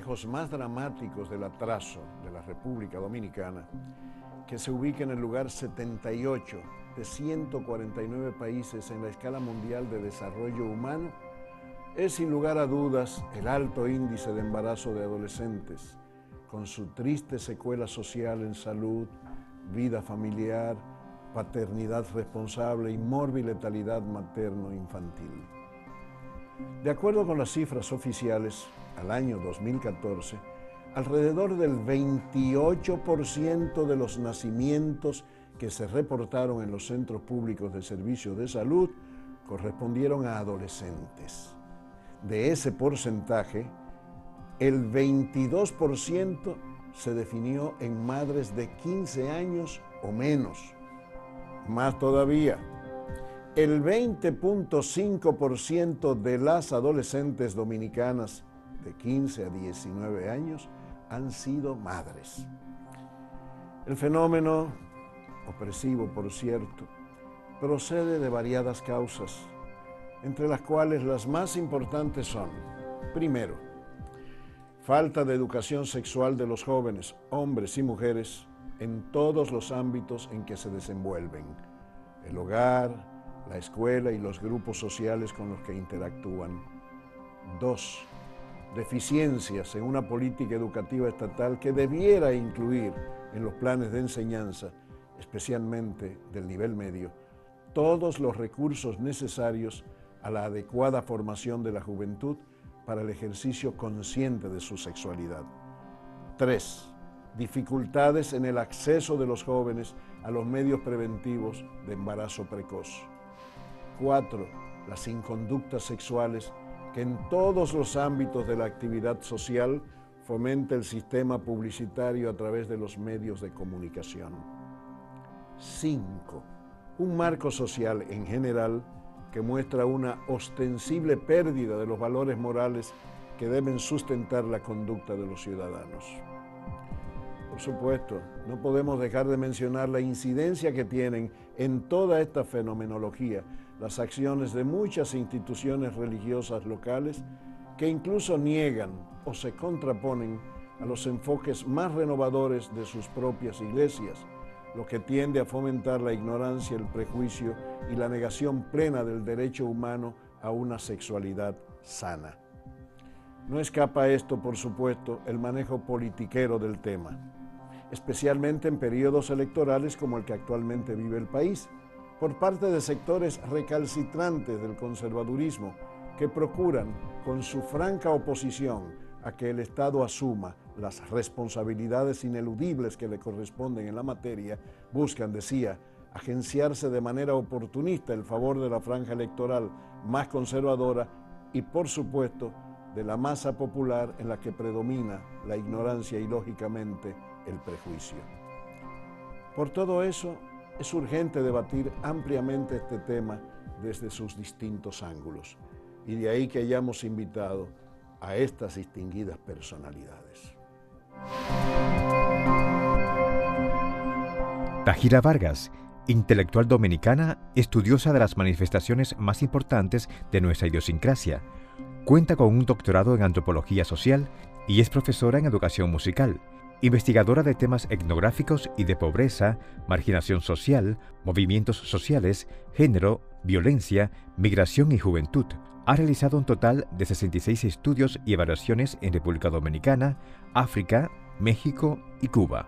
reflejos más dramáticos del atraso de la República Dominicana, que se ubica en el lugar 78 de 149 países en la escala mundial de desarrollo humano, es sin lugar a dudas el alto índice de embarazo de adolescentes, con su triste secuela social en salud, vida familiar, paternidad responsable y morbi-letalidad materno-infantil. De acuerdo con las cifras oficiales, al año 2014, alrededor del 28% de los nacimientos que se reportaron en los centros públicos de servicios de salud correspondieron a adolescentes. De ese porcentaje, el 22% se definió en madres de 15 años o menos. Más todavía, el 20.5% de las adolescentes dominicanas de 15 a 19 años han sido madres. El fenómeno, opresivo por cierto, procede de variadas causas, entre las cuales las más importantes son, primero, falta de educación sexual de los jóvenes, hombres y mujeres, en todos los ámbitos en que se desenvuelven: el hogar, la escuela y los grupos sociales con los que interactúan. 2. Deficiencias en una política educativa estatal que debiera incluir en los planes de enseñanza, especialmente del nivel medio, todos los recursos necesarios a la adecuada formación de la juventud para el ejercicio consciente de su sexualidad. 3. Dificultades en el acceso de los jóvenes a los medios preventivos de embarazo precoz. 4. Las inconductas sexuales que en todos los ámbitos de la actividad social fomenta el sistema publicitario a través de los medios de comunicación. 5. Un marco social en general que muestra una ostensible pérdida de los valores morales que deben sustentar la conducta de los ciudadanos. Por supuesto, no podemos dejar de mencionar la incidencia que tienen en toda esta fenomenología las acciones de muchas instituciones religiosas locales que incluso niegan o se contraponen a los enfoques más renovadores de sus propias iglesias, lo que tiende a fomentar la ignorancia, el prejuicio y la negación plena del derecho humano a una sexualidad sana. No escapa a esto, por supuesto, el manejo politiquero del tema, especialmente en periodos electorales como el que actualmente vive el país, por parte de sectores recalcitrantes del conservadurismo que procuran, con su franca oposición a que el Estado asuma las responsabilidades ineludibles que le corresponden en la materia, buscan, decía, agenciarse de manera oportunista el favor de la franja electoral más conservadora y, por supuesto, de la masa popular en la que predomina la ignorancia y, lógicamente, el prejuicio. Por todo eso, es urgente debatir ampliamente este tema desde sus distintos ángulos, y de ahí que hayamos invitado a estas distinguidas personalidades. Tajira Vargas, intelectual dominicana, estudiosa de las manifestaciones más importantes de nuestra idiosincrasia, cuenta con un doctorado en antropología social y es profesora en educación musical, investigadora de temas etnográficos y de pobreza, marginación social, movimientos sociales, género, violencia, migración y juventud. Ha realizado un total de 66 estudios y evaluaciones en República Dominicana, África, México y Cuba.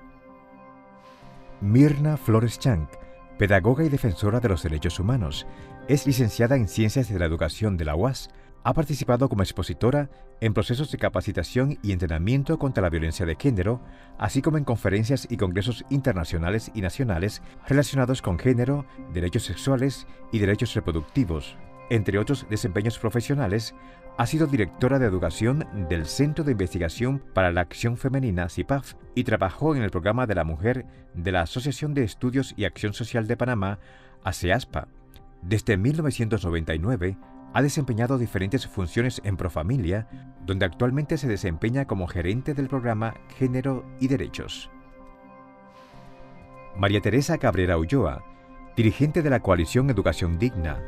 Mirna Flores Chank, pedagoga y defensora de los derechos humanos, es licenciada en Ciencias de la Educación de la UAS. Ha participado como expositora en procesos de capacitación y entrenamiento contra la violencia de género, así como en conferencias y congresos internacionales y nacionales relacionados con género, derechos sexuales y derechos reproductivos. Entre otros desempeños profesionales, ha sido directora de educación del Centro de Investigación para la Acción Femenina, CIPAF, y trabajó en el programa de la mujer de la Asociación de Estudios y Acción Social de Panamá, ASEASPA. Desde 1999, ha desempeñado diferentes funciones en Profamilia, donde actualmente se desempeña como gerente del programa Género y Derechos. María Teresa Cabrera Ulloa, dirigente de la Coalición Educación Digna,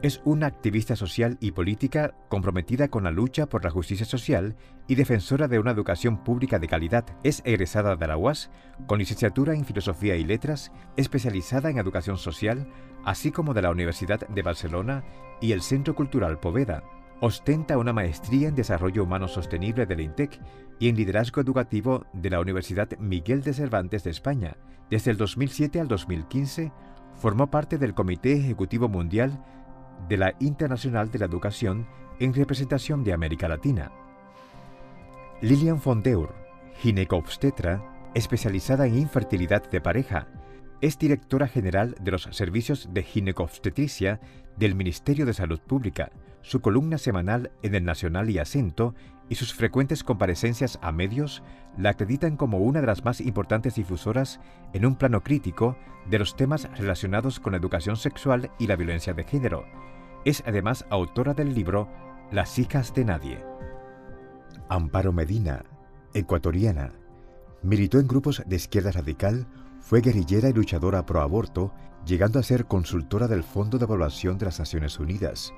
Es una activista social y política comprometida con la lucha por la justicia social y defensora de una educación pública de calidad. Es egresada de la UAS con licenciatura en Filosofía y Letras, especializada en Educación Social, así como de la Universidad de Barcelona y el Centro Cultural Poveda. Ostenta una maestría en Desarrollo Humano Sostenible del INTEC y en Liderazgo Educativo de la Universidad Miguel de Cervantes de España. Desde el 2007 al 2015, formó parte del Comité Ejecutivo Mundial de la Internacional de la Educación en representación de América Latina. Lilian Fondeur, ginecobstetra, especializada en infertilidad de pareja, es directora general de los servicios de ginecobstetricia del Ministerio de Salud Pública. Su columna semanal en El Nacional y Acento y sus frecuentes comparecencias a medios la acreditan como una de las más importantes difusoras en un plano crítico de los temas relacionados con la educación sexual y la violencia de género. Es además autora del libro Las hijas de nadie. Amparo Medina, ecuatoriana, militó en grupos de izquierda radical, fue guerrillera y luchadora pro aborto, llegando a ser consultora del Fondo de Población de las Naciones Unidas.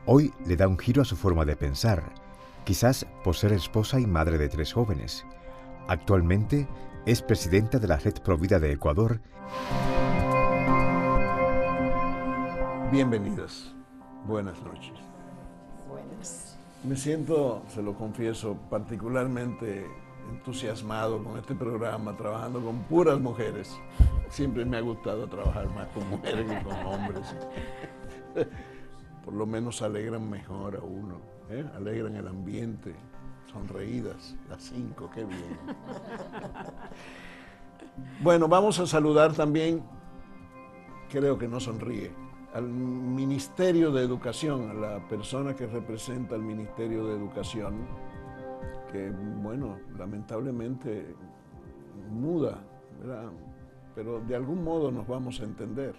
Hoy le da un giro a su forma de pensar, quizás por ser esposa y madre de 3 jóvenes. Actualmente es presidenta de la Red Provida de Ecuador. Bienvenidas. Buenas noches. Buenas. Me siento, se lo confieso, particularmente entusiasmado con este programa, trabajando con puras mujeres. Siempre me ha gustado trabajar más con mujeres que con hombres. Por lo menos alegran mejor a uno, alegran el ambiente, sonreídas, las 5, qué bien. Bueno, vamos a saludar también, creo que no sonríe, al Ministerio de Educación, a la persona que representa al Ministerio de Educación, que, bueno, lamentablemente muda, ¿verdad? Pero de algún modo nos vamos a entender.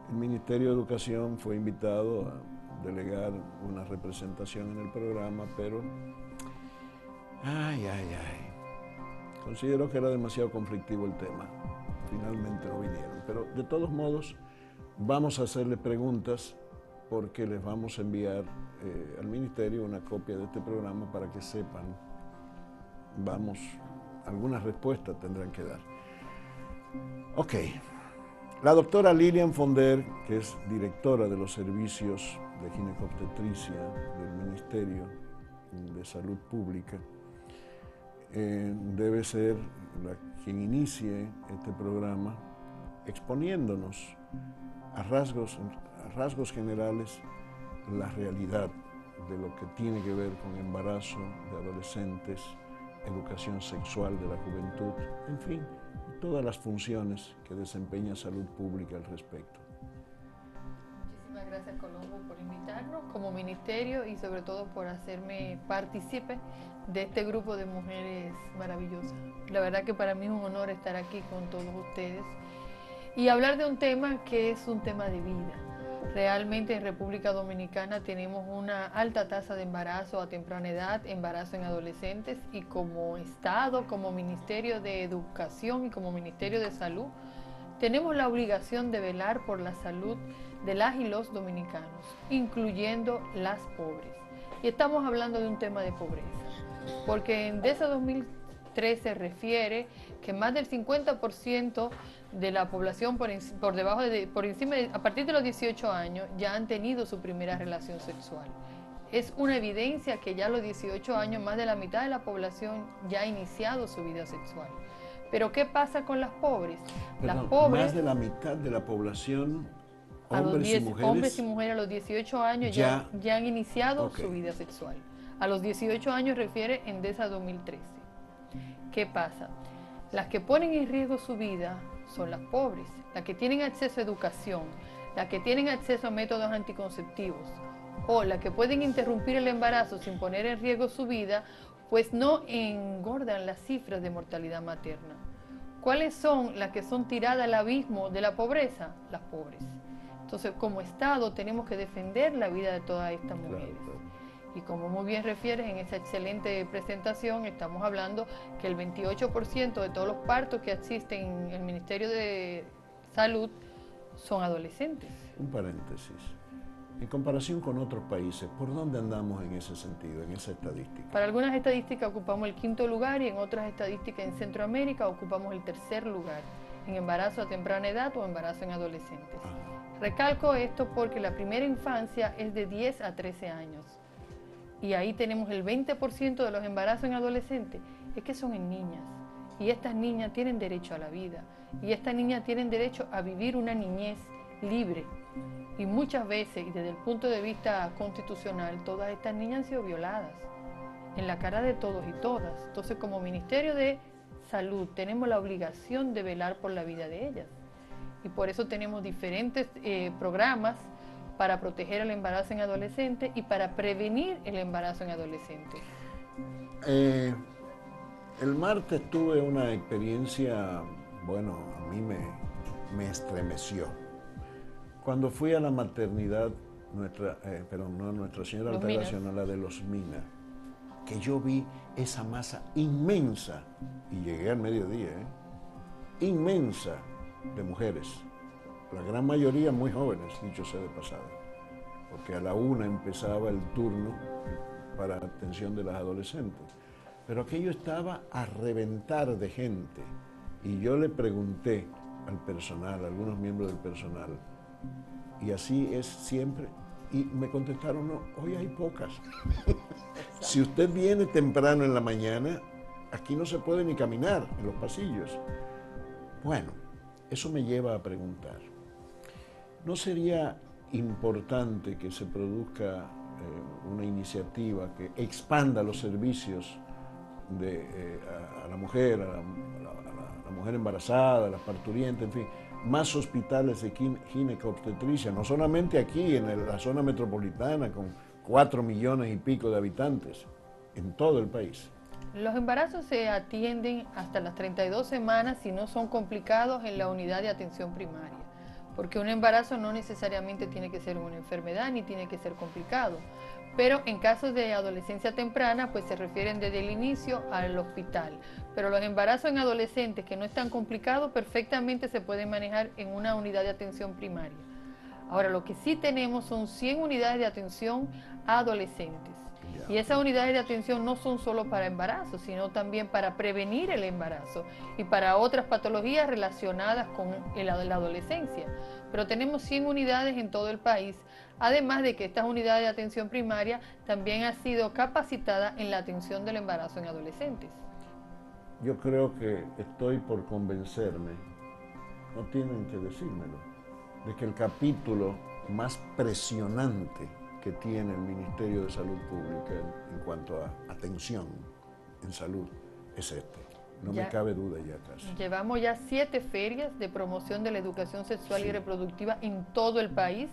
El Ministerio de Educación fue invitado a delegar una representación en el programa, pero considero que era demasiado conflictivo el tema. Finalmente no vinieron, pero de todos modos vamos a hacerle preguntas porque les vamos a enviar al Ministerio una copia de este programa para que sepan, algunas respuestas tendrán que dar. Ok. La doctora Lilian Fondeur, que es directora de los servicios de ginecobstetricia del Ministerio de Salud Pública, debe ser quien inicie este programa exponiéndonos a rasgos generales la realidad de lo que tiene que ver con embarazo de adolescentes, educación sexual de la juventud, en fin, todas las funciones que desempeña Salud Pública al respecto. Muchísimas gracias, Colombo, por invitarnos como ministerio y sobre todo por hacerme partícipe de este grupo de mujeres maravillosas. La verdad que para mí es un honor estar aquí con todos ustedes y hablar de un tema que es un tema de vida. Realmente en República Dominicana tenemos una alta tasa de embarazo a temprana edad, embarazo en adolescentes, y como Estado, como Ministerio de Educación y como Ministerio de Salud, tenemos la obligación de velar por la salud de las y los dominicanos, incluyendo las pobres. Y estamos hablando de un tema de pobreza, porque en DESA 2013 refiere que más del 50% de la población por encima a partir de los 18 años ya han tenido su primera relación sexual. Es una evidencia que ya a los 18 años más de la mitad de la población ya ha iniciado su vida sexual. Pero ¿qué pasa con las pobres? Perdón, las pobres, más de la mitad de la población, hombres y mujeres a los 18 años ya han iniciado su vida sexual. A los 18 años refiere en DESA 2013. ¿Qué pasa? Las que ponen en riesgo su vida son las pobres, las que tienen acceso a educación, las que tienen acceso a métodos anticonceptivos o las que pueden interrumpir el embarazo sin poner en riesgo su vida, pues no engordan las cifras de mortalidad materna. ¿Cuáles son las que son tiradas al abismo de la pobreza? Las pobres. Entonces, como Estado tenemos que defender la vida de todas estas mujeres. Y como muy bien refieres en esa excelente presentación, estamos hablando que el 28% de todos los partos que existen en el Ministerio de Salud son adolescentes. Un paréntesis. En comparación con otros países, ¿por dónde andamos en ese sentido, en esa estadística? Para algunas estadísticas ocupamos el 5º lugar y en otras estadísticas en Centroamérica ocupamos el 3er lugar en embarazo a temprana edad o embarazo en adolescentes. Recalco esto porque la primera infancia es de 10 a 13 años y ahí tenemos el 20% de los embarazos en adolescentes, es que son en niñas y estas niñas tienen derecho a la vida y estas niñas tienen derecho a vivir una niñez libre. Y muchas veces, y desde el punto de vista constitucional, todas estas niñas han sido violadas en la cara de todos y todas. Entonces, como Ministerio de Salud, tenemos la obligación de velar por la vida de ellas. Y por eso tenemos diferentes programas para proteger el embarazo en adolescentes y para prevenir el embarazo en adolescentes. El martes tuve una experiencia, bueno, a mí me estremeció. Cuando fui a la maternidad, no Nuestra Señora Los Altagracia, Minas. sino la de los Minas, que yo vi esa masa inmensa, y llegué al mediodía, inmensa de mujeres, la gran mayoría muy jóvenes, dicho sea de pasada, porque a la 1 empezaba el turno para atención de las adolescentes. Pero aquello estaba a reventar de gente, y yo le pregunté al personal, a algunos miembros del personal, y así es siempre, y me contestaron, no, hoy hay pocas. Si usted viene temprano en la mañana, aquí no se puede ni caminar en los pasillos. Bueno, eso me lleva a preguntar, ¿no sería importante que se produzca una iniciativa que expanda los servicios a la mujer, a la mujer embarazada, a las parturientes, en fin, más hospitales de ginecobstetricia, no solamente aquí en la zona metropolitana con 4 millones y pico de habitantes, en todo el país? Los embarazos se atienden hasta las 32 semanas si no son complicados en la unidad de atención primaria, porque un embarazo no necesariamente tiene que ser una enfermedad ni tiene que ser complicado, pero en casos de adolescencia temprana pues se refieren desde el inicio al hospital. Pero los embarazos en adolescentes que no están complicados perfectamente se pueden manejar en una unidad de atención primaria. Ahora, lo que sí tenemos son 100 unidades de atención a adolescentes. Y esas unidades de atención no son solo para embarazo, sino también para prevenir el embarazo y para otras patologías relacionadas con la adolescencia. Pero tenemos 100 unidades en todo el país, además de que estas unidades de atención primaria también han sido capacitadas en la atención del embarazo en adolescentes. Yo creo que estoy por convencerme, no tienen que decírmelo, de que el capítulo más presionante que tiene el Ministerio de Salud Pública en cuanto a atención en salud es este. No me cabe duda ya casi. Llevamos ya 7 ferias de promoción de la educación sexual y reproductiva en todo el país.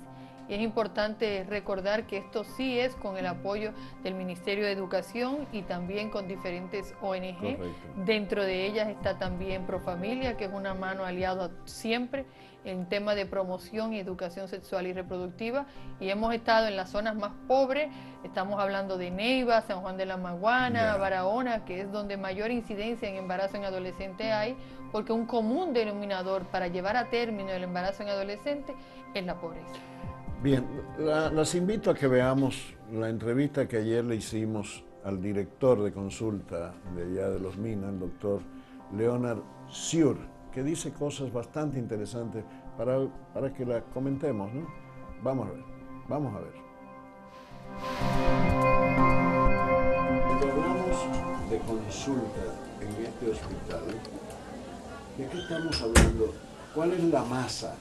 Y es importante recordar que esto sí es con el apoyo del Ministerio de Educación y también con diferentes ONG. Correcto. Dentro de ellas está también Profamilia, que es una mano aliada siempre en temas de promoción y educación sexual y reproductiva. Y hemos estado en las zonas más pobres, estamos hablando de Neiva, San Juan de la Maguana, Barahona, que es donde mayor incidencia en embarazo en adolescente hay, porque un común denominador para llevar a término el embarazo en adolescente es la pobreza. Bien, las invito a que veamos la entrevista que ayer le hicimos al director de consulta de allá de los Minas, el doctor Leonard Siur, que dice cosas bastante interesantes para que la comentemos, ¿no? Vamos a ver. Cuando hablamos de consulta en este hospital, ¿de qué estamos hablando? ¿Cuál es la masa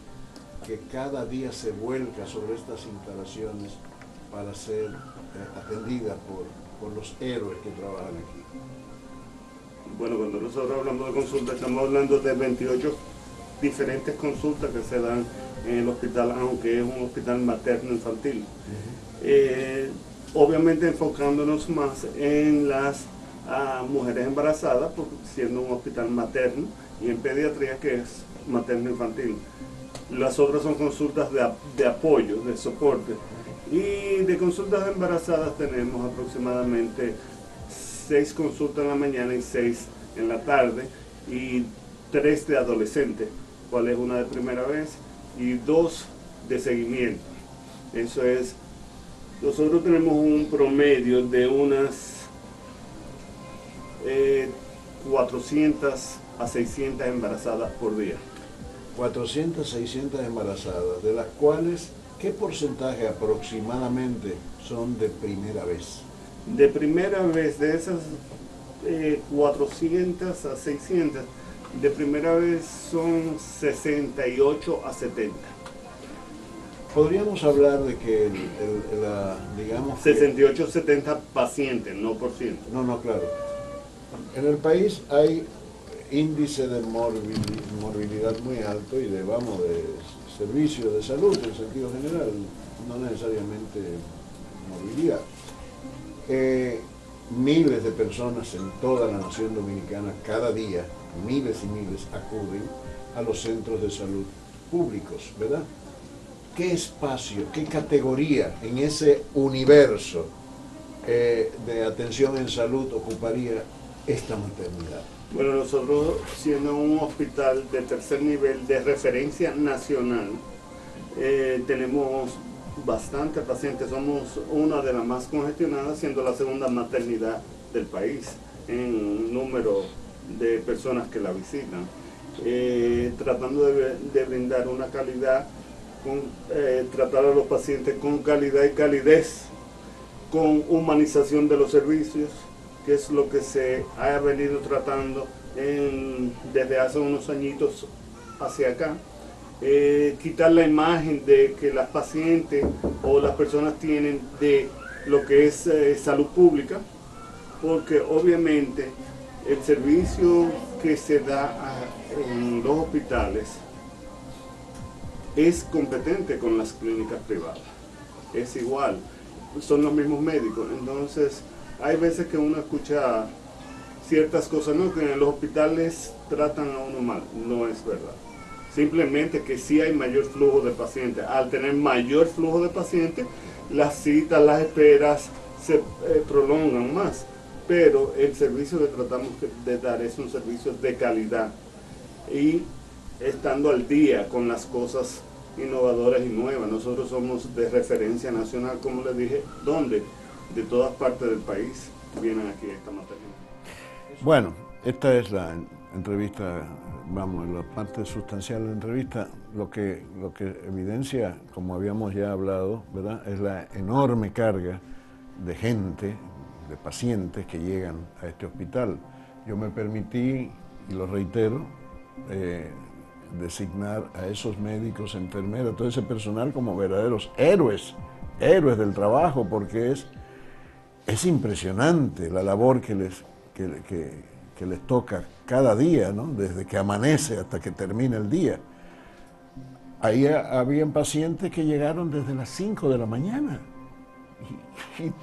que cada día se vuelca sobre estas instalaciones para ser atendida por los héroes que trabajan aquí? Bueno, cuando nosotros hablamos de consulta, estamos hablando de 28 diferentes consultas que se dan en el hospital, aunque es un hospital materno-infantil. Obviamente enfocándonos más en las mujeres embarazadas, siendo un hospital materno, y en pediatría, que es materno-infantil. Las otras son consultas de apoyo, de soporte. Y de consultas de embarazadas tenemos aproximadamente 6 consultas en la mañana y 6 en la tarde, y 3 de adolescentes, cuál es una de primera vez y 2 de seguimiento. Eso es, nosotros tenemos un promedio de unas 400 a 600 embarazadas por día. 400, 600 embarazadas, de las cuales, ¿qué porcentaje aproximadamente son de primera vez? De primera vez, de esas 400 a 600, de primera vez son 68 a 70. Podríamos hablar de que digamos 68 a 70 pacientes, no por ciento. No, claro. En el país hay índice de morbilidad muy alto y de servicios de salud en sentido general, no necesariamente morbilidad. Miles de personas en toda la nación dominicana cada día, miles y miles, acuden a los centros de salud públicos, ¿verdad? ¿Qué espacio, qué categoría en ese universo de atención en salud ocuparía esta maternidad? Bueno, nosotros, siendo un hospital de tercer nivel de referencia nacional, tenemos bastantes pacientes. Somos una de las más congestionadas, siendo la segunda maternidad del país en número de personas que la visitan. Tratando de brindar una calidad, tratar a los pacientes con calidad y calidez, con humanización de los servicios, que es lo que se ha venido tratando desde hace unos añitos hacia acá. Quitar la imagen de que las pacientes o las personas tienen de lo que es salud pública, porque obviamente el servicio que se da en los hospitales es competente con las clínicas privadas, es igual, son los mismos médicos. Entonces hay veces que uno escucha ciertas cosas, no, que en los hospitales tratan a uno mal, no es verdad. Simplemente que sí hay mayor flujo de pacientes. Al tener mayor flujo de pacientes, las citas, las esperas se prolongan más. Pero el servicio que tratamos de dar es un servicio de calidad y estando al día con las cosas innovadoras y nuevas. Nosotros somos de referencia nacional, como les dije, donde de todas partes del país vienen aquí a esta maternidad. Bueno, esta es la entrevista, vamos, la parte sustancial de la entrevista. Lo que evidencia, como habíamos ya hablado, ¿verdad?, es la enorme carga de gente, de pacientes que llegan a este hospital. Yo me permití, y lo reitero, designar a esos médicos, enfermeras, todo ese personal como verdaderos héroes del trabajo, porque es impresionante la labor que les toca cada día, ¿no?, desde que amanece hasta que termina el día. Ahí habían pacientes que llegaron desde las 5 de la mañana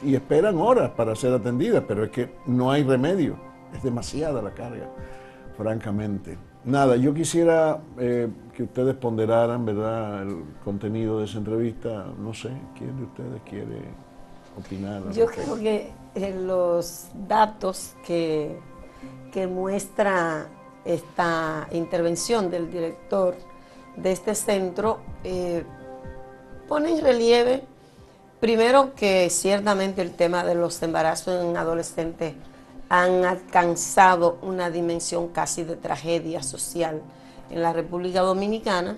y esperan horas para ser atendidas, pero es que no hay remedio, es demasiada la carga, francamente. Nada, yo quisiera que ustedes ponderaran, ¿verdad?, el contenido de esa entrevista. No sé, ¿quién de ustedes quiere opinar? Yo creo que los datos que muestra esta intervención del director de este centro pone en relieve, primero, que ciertamente el tema de los embarazos en adolescentes han alcanzado una dimensión casi de tragedia social en la República Dominicana.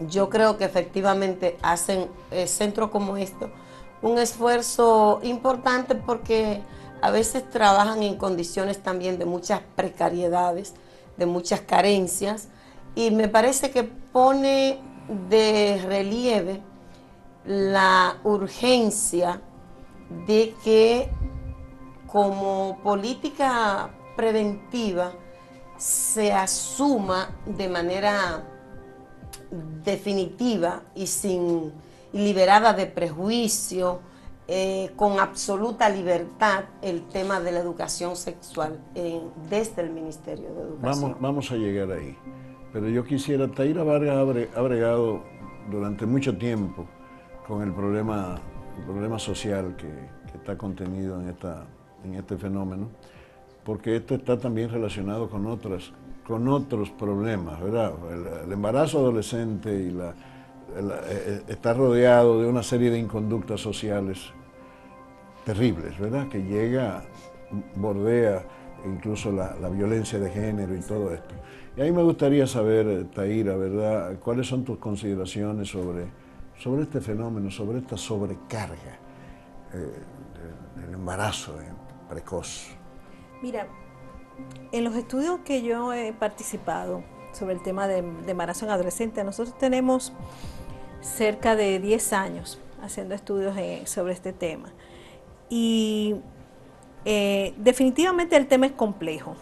Yo creo que efectivamente hacen centros como estos un esfuerzo importante, porque a veces trabajan en condiciones también de muchas precariedades, de muchas carencias, y me parece que pone de relieve la urgencia de que como política preventiva se asuma de manera definitiva y liberada de prejuicio, con absoluta libertad, el tema de la educación sexual desde el Ministerio de Educación. Vamos a llegar ahí, pero yo quisiera, Taira Vargas ha bregado durante mucho tiempo con el problema social que está contenido en este fenómeno, porque esto está también relacionado con otros problemas, ¿verdad? El embarazo adolescente y está rodeado de una serie de inconductas sociales terribles, ¿verdad? Que bordea incluso la violencia de género y todo esto. Y a mí me gustaría saber, Taira, ¿verdad?, cuáles son tus consideraciones sobre este fenómeno, sobre esta sobrecarga del embarazo precoz. Mira, en los estudios que yo he participado sobre el tema de embarazo en adolescentes, nosotros tenemos cerca de 10 años haciendo estudios sobre este tema. Y definitivamente el tema es complejo.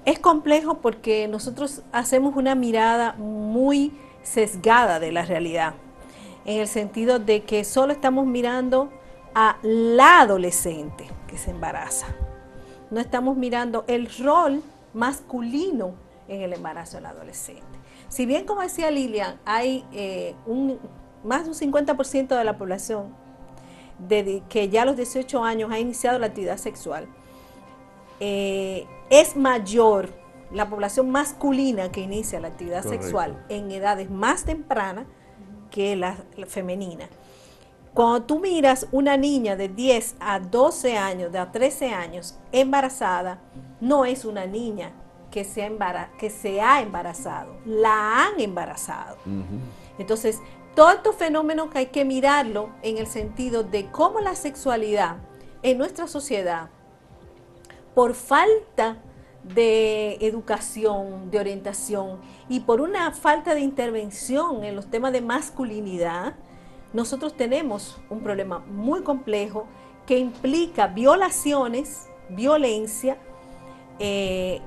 Es complejo porque nosotros hacemos una mirada muy sesgada de la realidad, en el sentido de que solo estamos mirando a la adolescente que se embaraza. No estamos mirando el rol masculino en el embarazo del adolescente. Si bien, como decía Lilian, hay más de un 50% de la población que ya a los 18 años ha iniciado la actividad sexual, es mayor la población masculina que inicia la actividad sexual en edades más tempranas que la femenina. Cuando tú miras una niña de 10 a 12 años, de a 13 años, embarazada, no es una niña que se ha embarazado, la han embarazado. Entonces, todos estos fenómenos que hay que mirarlo en el sentido de cómo la sexualidad en nuestra sociedad, por falta de educación, de orientación y por una falta de intervención en los temas de masculinidad, nosotros tenemos un problema muy complejo que implica violaciones, violencia.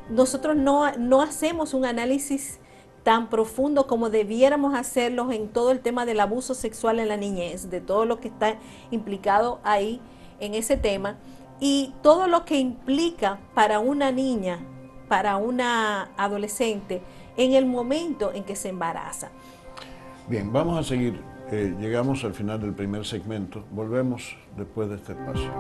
Nosotros no hacemos un análisis tan profundo como debiéramos hacerlo en todo el tema del abuso sexual en la niñez, de todo lo que está implicado ahí en ese tema y todo lo que implica para una niña, para una adolescente en el momento en que se embaraza. Bien, vamos a seguir. Llegamos al final del primer segmento. Volvemos después de este espacio.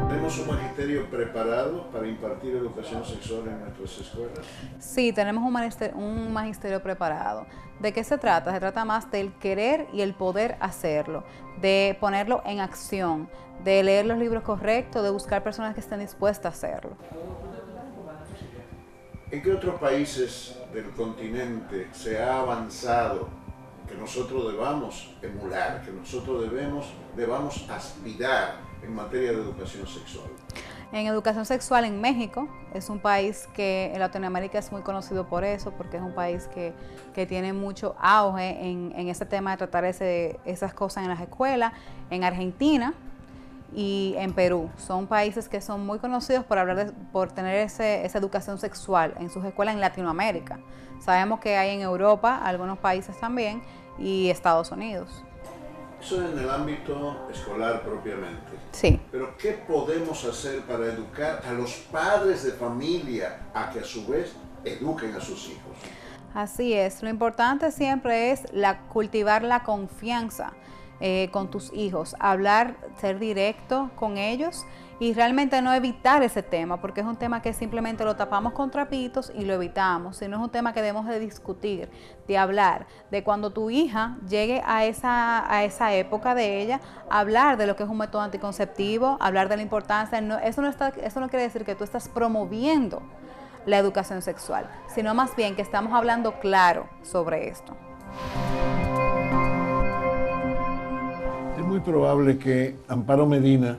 ¿Tenemos un magisterio preparado para impartir educación sexual en nuestras escuelas? Sí, tenemos un magisterio preparado. ¿De qué se trata? Se trata más del querer y el poder hacerlo, de ponerlo en acción, de leer los libros correctos, de buscar personas que estén dispuestas a hacerlo. ¿En qué otros países del continente se ha avanzado que nosotros debamos emular, que nosotros debamos aspirar en materia de educación sexual? En educación sexual en México, es un país que en Latinoamérica es muy conocido por eso, porque es un país que tiene mucho auge en ese tema de tratar esas cosas en las escuelas. En Argentina y en Perú, son países que son muy conocidos por tener esa educación sexual en sus escuelas en Latinoamérica. Sabemos que hay en Europa, algunos países también, y Estados Unidos. Eso es en el ámbito escolar propiamente. Sí. Pero ¿qué podemos hacer para educar a los padres de familia a que a su vez eduquen a sus hijos? Así es. Lo importante siempre es cultivar la confianza con tus hijos, hablar, ser directo con ellos y realmente no evitar ese tema, porque es un tema que simplemente lo tapamos con trapitos y lo evitamos, sino es un tema que debemos de discutir, de hablar, de cuando tu hija llegue a esa época de ella, hablar de lo que es un método anticonceptivo, hablar de la importancia. Eso no quiere decir que tú estás promoviendo la educación sexual, sino más bien que estamos hablando claro sobre esto. Es muy probable que Amparo Medina,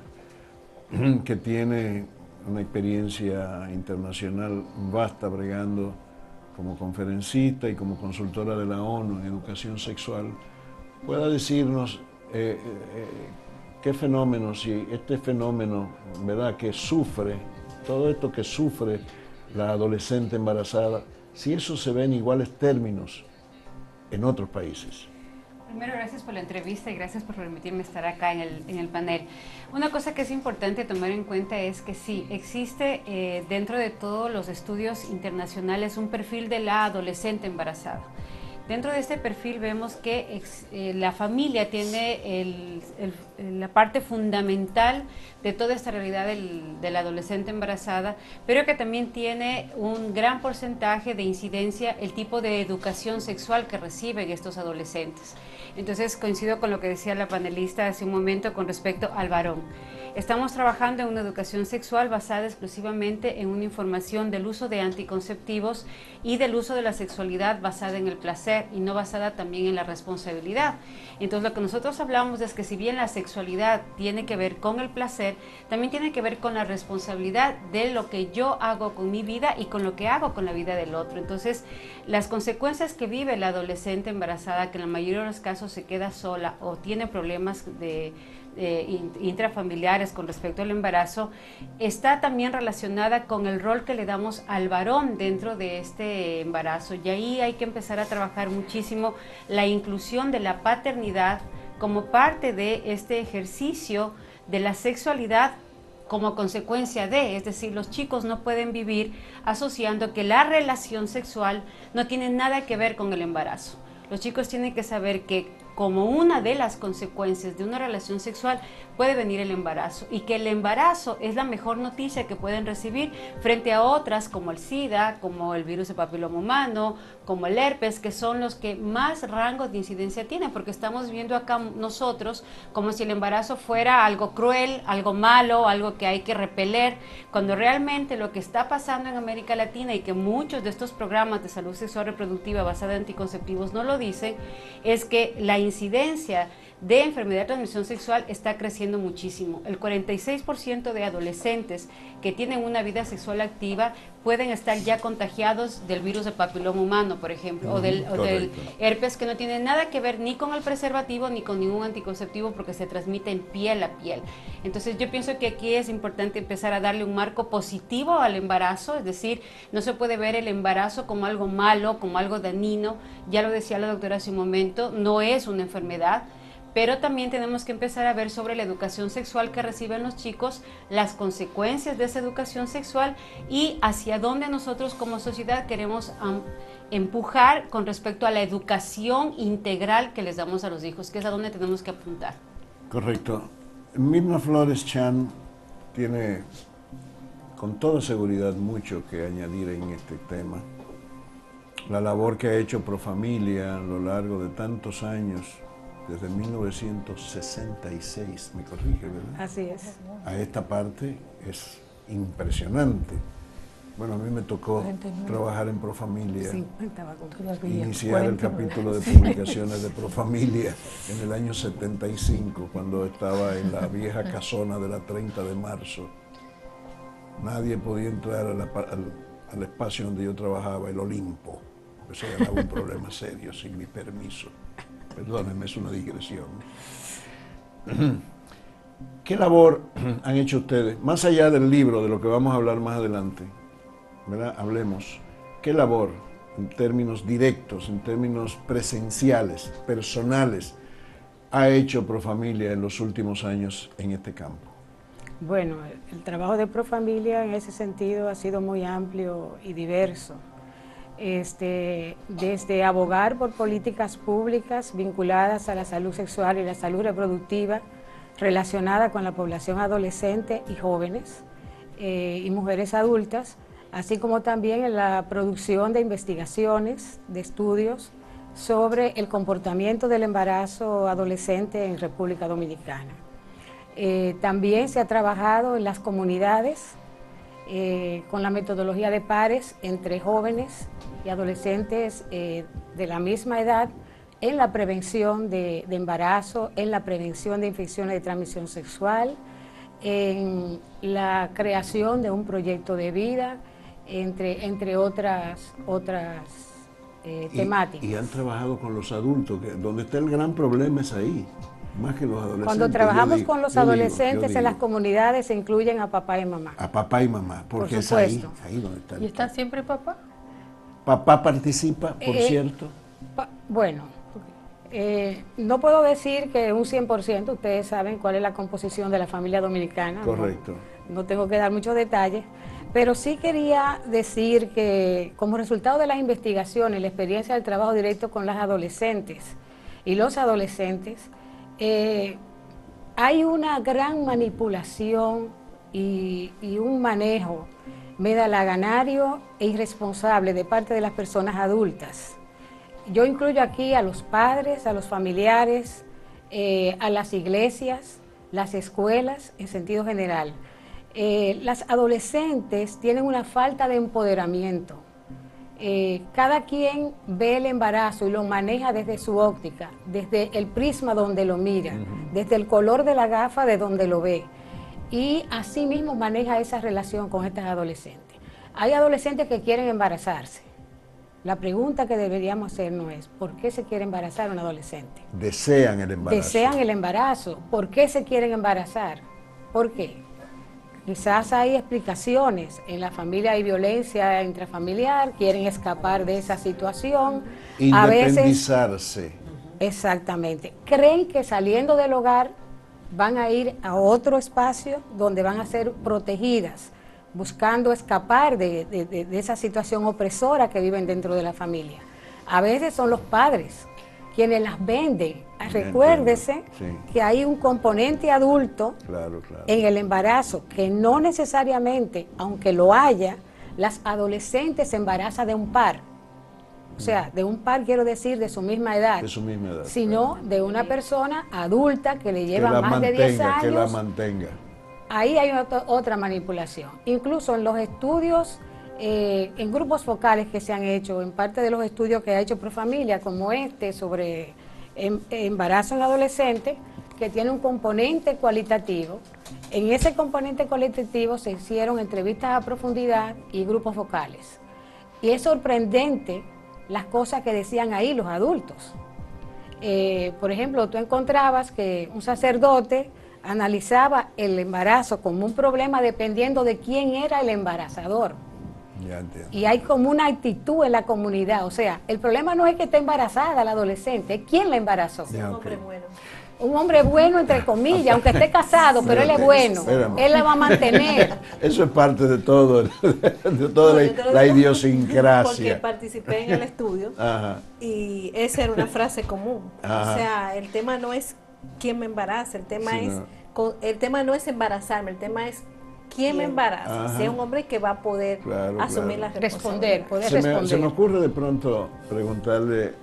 que tiene una experiencia internacional vasta bregando como conferencista y como consultora de la ONU en educación sexual, pueda decirnos qué fenómeno, si este fenómeno, ¿verdad?, que sufre, todo esto que sufre la adolescente embarazada, si eso se ve en iguales términos en otros países. Primero, gracias por la entrevista y gracias por permitirme estar acá en el panel. Una cosa que es importante tomar en cuenta es que sí, existe dentro de todos los estudios internacionales un perfil de la adolescente embarazada, Dentro de este perfil vemos que la familia tiene la parte fundamental de toda esta realidad de la adolescente embarazada, pero que también tiene un gran porcentaje de incidencia el tipo de educación sexual que reciben estos adolescentes. Entonces coincido con lo que decía la panelista hace un momento con respecto al varón. Estamos trabajando en una educación sexual basada exclusivamente en una información del uso de anticonceptivos y del uso de la sexualidad basada en el placer y no basada también en la responsabilidad. Entonces lo que nosotros hablamos es que si bien la sexualidad tiene que ver con el placer, también tiene que ver con la responsabilidad de lo que yo hago con mi vida y con lo que hago con la vida del otro. Entonces las consecuencias que vive la adolescente embarazada, que en la mayoría de los casos se queda sola o tiene problemas intrafamiliares con respecto al embarazo, está también relacionada con el rol que le damos al varón dentro de este embarazo, y ahí hay que empezar a trabajar muchísimo la inclusión de la paternidad como parte de este ejercicio de la sexualidad como consecuencia de, es decir, los chicos no pueden vivir asociando que la relación sexual no tiene nada que ver con el embarazo. Los chicos tienen que saber que como una de las consecuencias de una relación sexual puede venir el embarazo, y que el embarazo es la mejor noticia que pueden recibir frente a otras como el SIDA, como el virus de papiloma humano, como el herpes, que son los que más rango de incidencia tienen, porque estamos viendo acá nosotros como si el embarazo fuera algo cruel, algo malo, algo que hay que repeler, cuando realmente lo que está pasando en América Latina, y que muchos de estos programas de salud sexual reproductiva basada en anticonceptivos no lo dicen, es que la incidencia de enfermedad de transmisión sexual está creciendo muchísimo. El 46% de adolescentes que tienen una vida sexual activa pueden estar ya contagiados del virus de papiloma humano, por ejemplo, o del herpes, que no tiene nada que ver ni con el preservativo ni con ningún anticonceptivo, porque se transmite en piel a piel. Entonces yo pienso que aquí es importante empezar a darle un marco positivo al embarazo, es decir, no se puede ver el embarazo como algo malo, como algo dañino. Ya lo decía la doctora hace un momento, no es una enfermedad, pero también tenemos que empezar a ver sobre la educación sexual que reciben los chicos, las consecuencias de esa educación sexual y hacia dónde nosotros como sociedad queremos empujar con respecto a la educación integral que les damos a los hijos, que es a donde tenemos que apuntar. Correcto. Mirna Flores Chan tiene con toda seguridad mucho que añadir en este tema. La labor que ha hecho Profamilia a lo largo de tantos años, desde 1966, me corrige, ¿verdad? Así es. A esta parte es impresionante. Bueno, a mí me tocó trabajar en Profamilia, iniciar el capítulo de publicaciones de Profamilia en el año 75, cuando estaba en la vieja casona de la 30 de marzo. Nadie podía entrar al espacio donde yo trabajaba, el Olimpo. Eso era un problema serio, sin mi permiso. Perdónenme, es una digresión. ¿Qué labor han hecho ustedes? Más allá del libro, de lo que vamos a hablar más adelante, ¿verdad? Hablemos. ¿Qué labor, en términos directos, en términos presenciales, personales, ha hecho Profamilia en los últimos años en este campo? Bueno, el trabajo de Profamilia en ese sentido ha sido muy amplio y diverso. Desde abogar por políticas públicas vinculadas a la salud sexual y la salud reproductiva relacionada con la población adolescente y jóvenes y mujeres adultas, así como también en la producción de investigaciones, de estudios sobre el comportamiento del embarazo adolescente en República Dominicana. También se ha trabajado en las comunidades con la metodología de pares entre jóvenes y adolescentes de la misma edad en la prevención de embarazo, en la prevención de infecciones de transmisión sexual, en la creación de un proyecto de vida, entre otras temáticas. Y han trabajado con los adultos, que donde está el gran problema es ahí. Más que los adolescentes. Cuando trabajamos con los adolescentes en las comunidades se incluyen a papá y mamá. A papá y mamá, porque por es ahí donde está. ¿Y está siempre papá? Papá participa, por cierto. Bueno, no puedo decir que un 100%, ustedes saben cuál es la composición de la familia dominicana. Correcto. No tengo que dar muchos detalles, Pero sí quería decir que como resultado de las investigaciones, la experiencia del trabajo directo con las adolescentes y los adolescentes, hay una gran manipulación y un manejo medalaganario e irresponsable de parte de las personas adultas. Yo incluyo aquí a los padres, a los familiares, a las iglesias, las escuelas en sentido general. Las adolescentes tienen una falta de empoderamiento. Cada quien ve el embarazo y lo maneja desde su óptica, desde el prisma donde lo mira, desde el color de la gafa de donde lo ve. Y así mismo maneja esa relación con estas adolescentes. Hay adolescentes que quieren embarazarse. La pregunta que deberíamos hacernos es, ¿por qué se quiere embarazar un adolescente? Desean el embarazo. Desean el embarazo. ¿Por qué se quieren embarazar? ¿Por qué? Quizás hay explicaciones. En la familia hay violencia intrafamiliar, quieren escapar de esa situación. Independizarse. Exactamente. Creen que saliendo del hogar van a ir a otro espacio donde van a ser protegidas, buscando escapar de esa situación opresora que viven dentro de la familia. A veces son los padres quienes las venden. Recuérdese que hay un componente adulto en el embarazo, que no necesariamente, aunque lo haya, las adolescentes se embarazan de un par. O sea, de un par quiero decir de su misma edad. De su misma edad. Sino de una persona adulta que le lleva más de 10 años. Que la mantenga. Ahí hay otra manipulación. Incluso en los estudios, en grupos focales que se han hecho, en parte de los estudios que ha hecho Profamilia, como este sobre embarazo en adolescentes, que tiene un componente cualitativo. En ese componente cualitativo se hicieron entrevistas a profundidad y grupos focales. Y es sorprendente las cosas que decían ahí los adultos. Por ejemplo, tú encontrabas que un sacerdote analizaba el embarazo como un problema dependiendo de quién era el embarazador. Ya entiendo. Y hay como una actitud en la comunidad. O sea, el problema no es que esté embarazada la adolescente, es quién la embarazó. Ya, Un hombre bueno. Un hombre bueno, entre comillas, aunque esté casado, pero él es bueno. Él la va a mantener. Eso es parte de todo, de toda la idiosincrasia. Porque participé en el estudio y esa era una frase común. O sea, el tema no es quién me embaraza, el tema no es embarazarme, el tema es quién me embaraza. Si es un hombre que va a poder asumir la responsabilidad. Se me ocurre de pronto preguntarle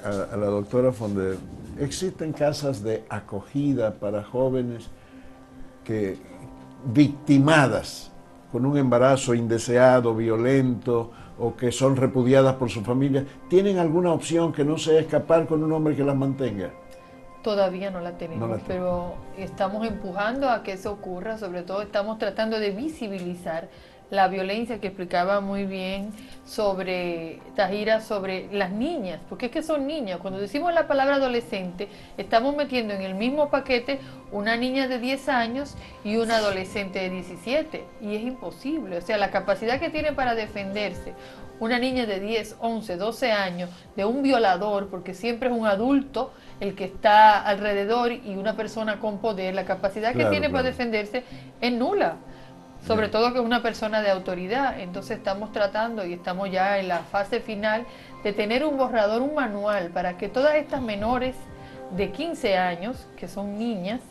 a la doctora Fonder, ¿existen casas de acogida para jóvenes que victimadas con un embarazo indeseado, violento, o que son repudiadas por su familia, tienen alguna opción que no sea escapar con un hombre que las mantenga? Todavía no la tenemos, pero estamos empujando a que eso ocurra. Sobre todo estamos tratando de visibilizar la violencia que explicaba muy bien sobre Tahira, sobre las niñas, porque es que son niñas. Cuando decimos la palabra adolescente, estamos metiendo en el mismo paquete una niña de 10 años y una adolescente de 17, y es imposible. O sea, la capacidad que tiene para defenderse una niña de 10, 11, 12 años de un violador, porque siempre es un adulto el que está alrededor y una persona con poder, la capacidad que tiene para defenderse es nula. Sobre todo que es una persona de autoridad. Entonces estamos tratando, y estamos ya en la fase final, de tener un borrador, un manual, para que todas estas menores de 15 años, que son niñas,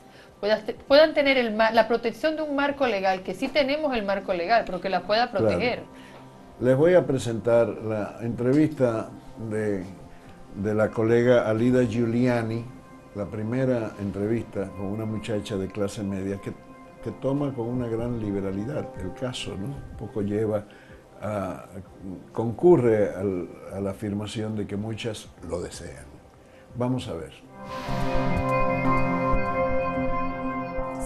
puedan tener la protección de un marco legal, que sí tenemos el marco legal, pero que las pueda proteger. Les voy a presentar la entrevista de la colega Alida Giuliani, la primera entrevista con una muchacha de clase media que toma con una gran liberalidad el caso, ¿no? Un poco concurre a la afirmación de que muchas lo desean. Vamos a ver.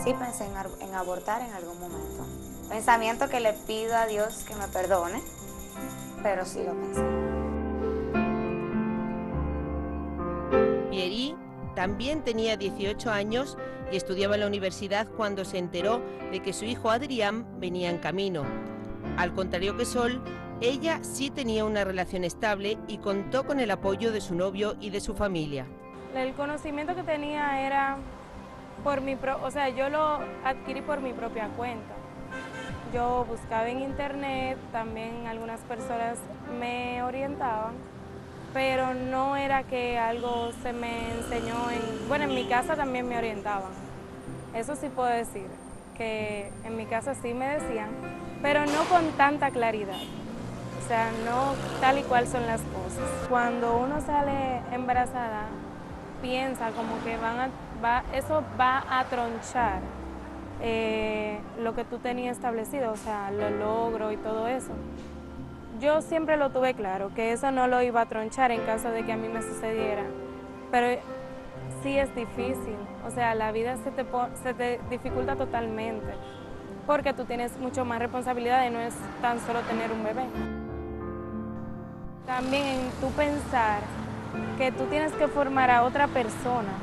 Sí pensé en abortar en algún momento. Pensamiento que le pido a Dios que me perdone, pero sí lo pensé. Pieri también tenía 18 años y estudiaba en la universidad cuando se enteró de que su hijo Adrián venía en camino. Al contrario que Sol, ella sí tenía una relación estable y contó con el apoyo de su novio y de su familia. El conocimiento que tenía era yo lo adquirí por mi propia cuenta. Yo buscaba en internet, también algunas personas me orientaban, pero no era que algo se me enseñó bueno, en mi casa también me orientaban. Eso sí puedo decir, que en mi casa sí me decían, pero no con tanta claridad. O sea, no tal y cual son las cosas. Cuando uno sale embarazada, piensa como que eso va a tronchar lo que tú tenías establecido, o sea, los logros y todo eso. Yo siempre lo tuve claro, que eso no lo iba a tronchar en caso de que a mí me sucediera, pero sí es difícil, o sea, la vida se te dificulta totalmente, porque tú tienes mucho más responsabilidad y no es tan solo tener un bebé. También en tú pensar que tú tienes que formar a otra persona,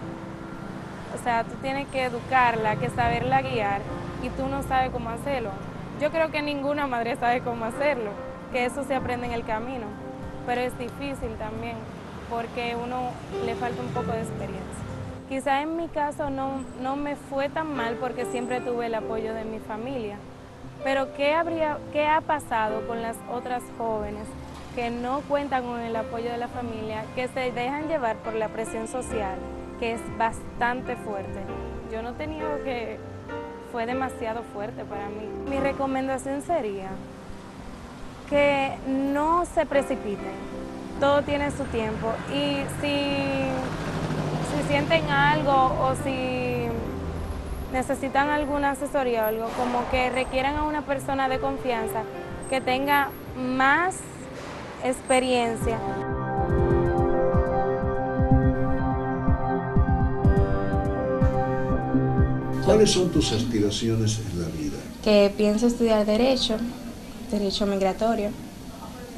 o sea, tú tienes que educarla, que saberla guiar, y tú no sabes cómo hacerlo. Yo creo que ninguna madre sabe cómo hacerlo, que eso se aprende en el camino, pero es difícil también, porque uno le falta un poco de experiencia. Quizá en mi caso no me fue tan mal porque siempre tuve el apoyo de mi familia, pero ¿qué ha pasado con las otras jóvenes que no cuentan con el apoyo de la familia, que se dejan llevar por la presión social, que es bastante fuerte? Yo no te niego que fue demasiado fuerte para mí. Mi recomendación sería que no se precipiten, todo tiene su tiempo, y si sienten algo o si necesitan alguna asesoría o algo, como que requieran a una persona de confianza que tenga más experiencia. ¿Cuáles son tus aspiraciones en la vida? Que pienso estudiar derecho migratorio,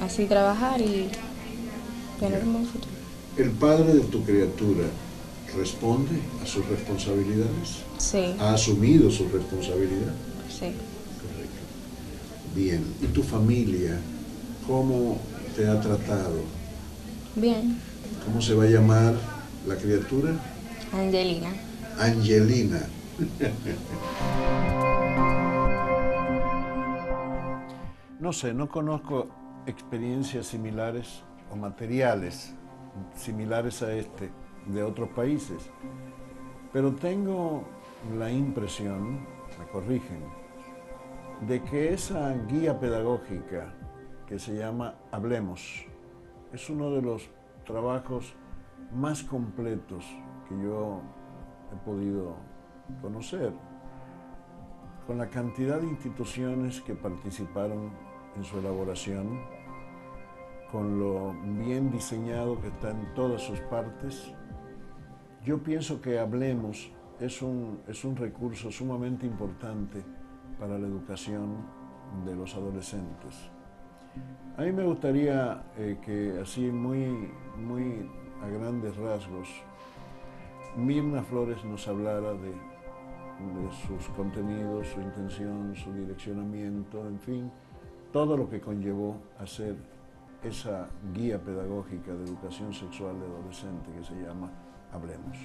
así trabajar y tener un buen futuro. ¿El padre de tu criatura responde a sus responsabilidades? Sí. ¿Ha asumido su responsabilidad? Sí. Correcto. Bien. ¿Y tu familia cómo te ha tratado? Bien. ¿Cómo se va a llamar la criatura? Angelina. Angelina. No sé, no conozco experiencias similares o materiales similares a este de otros países, pero tengo la impresión, me corrigen, de que esa guía pedagógica que se llama Hablemos es uno de los trabajos más completos que yo he podido conocer, con la cantidad de instituciones que participaron en su elaboración, con lo bien diseñado que está en todas sus partes. Yo pienso que Hablemos es un recurso sumamente importante para la educación de los adolescentes. A mí me gustaría que así muy a grandes rasgos Mirna Flores nos hablara de sus contenidos, su intención, su direccionamiento, en fin, todo lo que conllevó hacer esa guía pedagógica de educación sexual de adolescente que se llama Hablemos.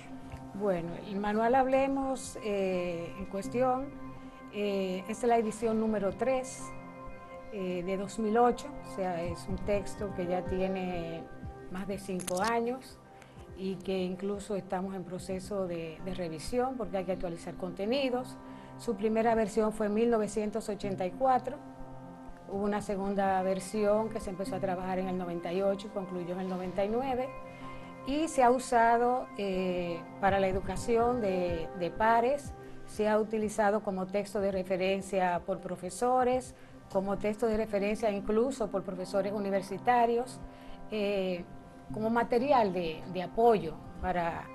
Bueno, el manual Hablemos en cuestión es la edición número 3 de 2008, o sea, es un texto que ya tiene más de 5 años y que incluso estamos en proceso de revisión porque hay que actualizar contenidos. Su primera versión fue en 1984, hubo una segunda versión que se empezó a trabajar en el 98 y concluyó en el 99, y se ha usado para la educación de pares, se ha utilizado como texto de referencia por profesores, como texto de referencia incluso por profesores universitarios, como material de apoyo para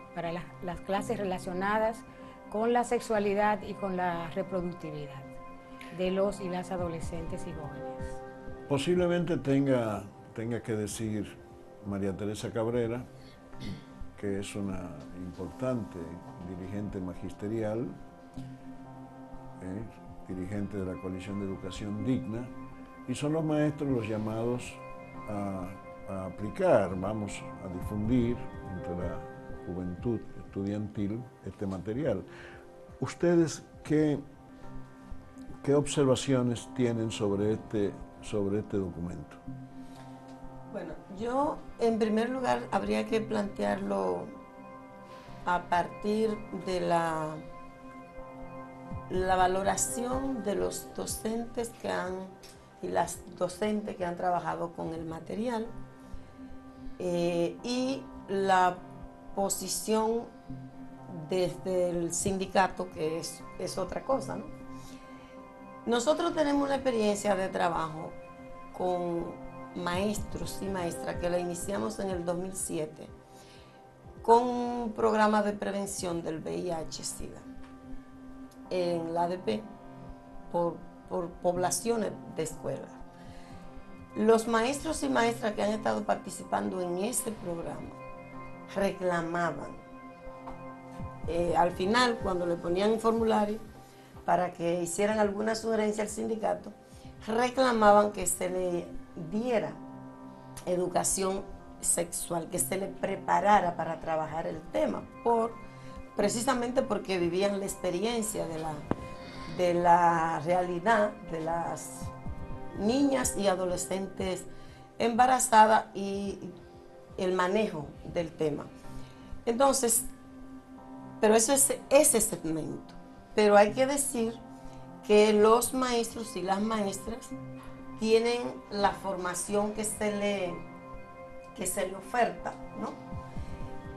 las clases relacionadas con la sexualidad y con la reproductividad de los y las adolescentes y jóvenes. Posiblemente tenga que decir María Teresa Cabrera, que es una importante dirigente magisterial, dirigente de la Coalición de Educación Digna, y son los maestros los llamados a aplicar, vamos a difundir entre la juventud estudiantil este material. ¿Ustedes qué ¿Qué observaciones tienen sobre este documento? Bueno, yo en primer lugar habría que plantearlo a partir de la valoración de los docentes y las docentes que han trabajado con el material y la posición desde el sindicato, que es otra cosa, ¿no? Nosotros tenemos una experiencia de trabajo con maestros y maestras que la iniciamos en el 2007 con un programa de prevención del VIH-Sida en la ADP por poblaciones de escuelas. Los maestros y maestras que han estado participando en ese programa reclamaban, al final, cuando le ponían un formulario para que hicieran alguna sugerencia al sindicato, reclamaban que se le diera educación sexual, que se le preparara para trabajar el tema, precisamente porque vivían la experiencia de la realidad de las niñas y adolescentes embarazadas y el manejo del tema. Entonces, pero eso es ese segmento. Pero hay que decir que los maestros y las maestras tienen la formación que se le oferta, ¿no?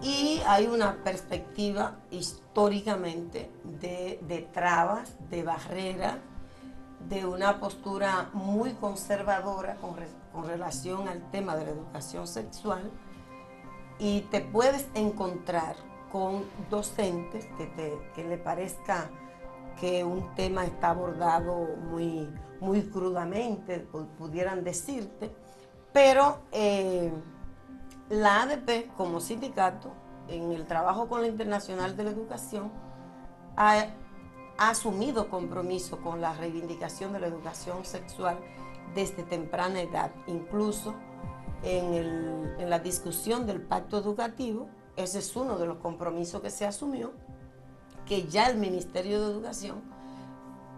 Y hay una perspectiva históricamente de trabas, de barreras, de una postura muy conservadora con relación al tema de la educación sexual, y te puedes encontrar con docentes que le parezca que un tema está abordado muy crudamente, pudieran decirte, pero la ADP como sindicato, en el trabajo con la Internacional de la Educación, ha asumido compromiso con la reivindicación de la educación sexual desde temprana edad. Incluso en la discusión del pacto educativo, ese es uno de los compromisos que se asumió, que ya el Ministerio de Educación,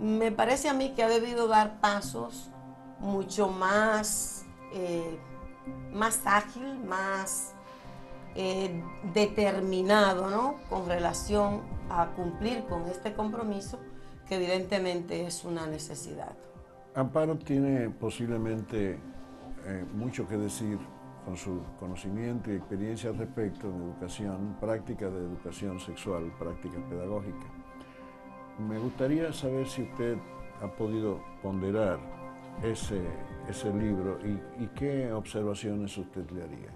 me parece a mí que ha debido dar pasos mucho más ágil, más determinado, ¿no?, con relación a cumplir con este compromiso, que evidentemente es una necesidad. Amparo tiene posiblemente mucho que decir con su conocimiento y experiencia al respecto de educación, práctica de educación sexual, práctica pedagógica. Me gustaría saber si usted ha podido ponderar ese libro y qué observaciones usted le haría.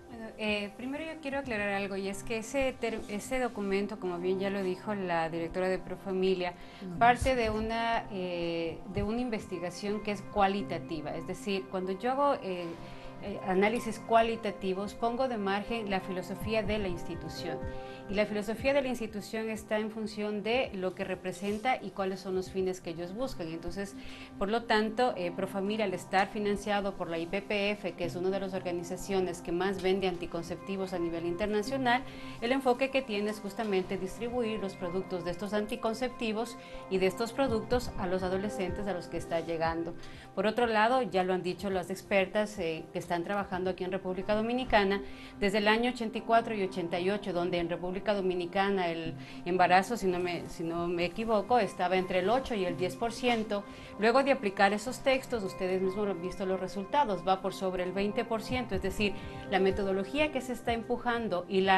Bueno, primero yo quiero aclarar algo, y es que ese documento, como bien ya lo dijo la directora de Profamilia, parte de una investigación que es cualitativa. Es decir, cuando yo hago análisis cualitativos, pongo de margen la filosofía de la institución. Y la filosofía de la institución está en función de lo que representa y cuáles son los fines que ellos buscan. Entonces, por lo tanto, Profamilia, al estar financiado por la IPPF, que es una de las organizaciones que más vende anticonceptivos a nivel internacional, el enfoque que tiene es justamente distribuir los productos de estos anticonceptivos y de estos productos a los adolescentes a los que está llegando. Por otro lado, ya lo han dicho las expertas que están trabajando aquí en República Dominicana, desde el año 84 y 88, donde en República Dominicana el embarazo, si no me equivoco, estaba entre el 8 y el 10%. Luego de aplicar esos textos, ustedes mismos han visto los resultados, va por sobre el 20%, es decir, la metodología que se está empujando y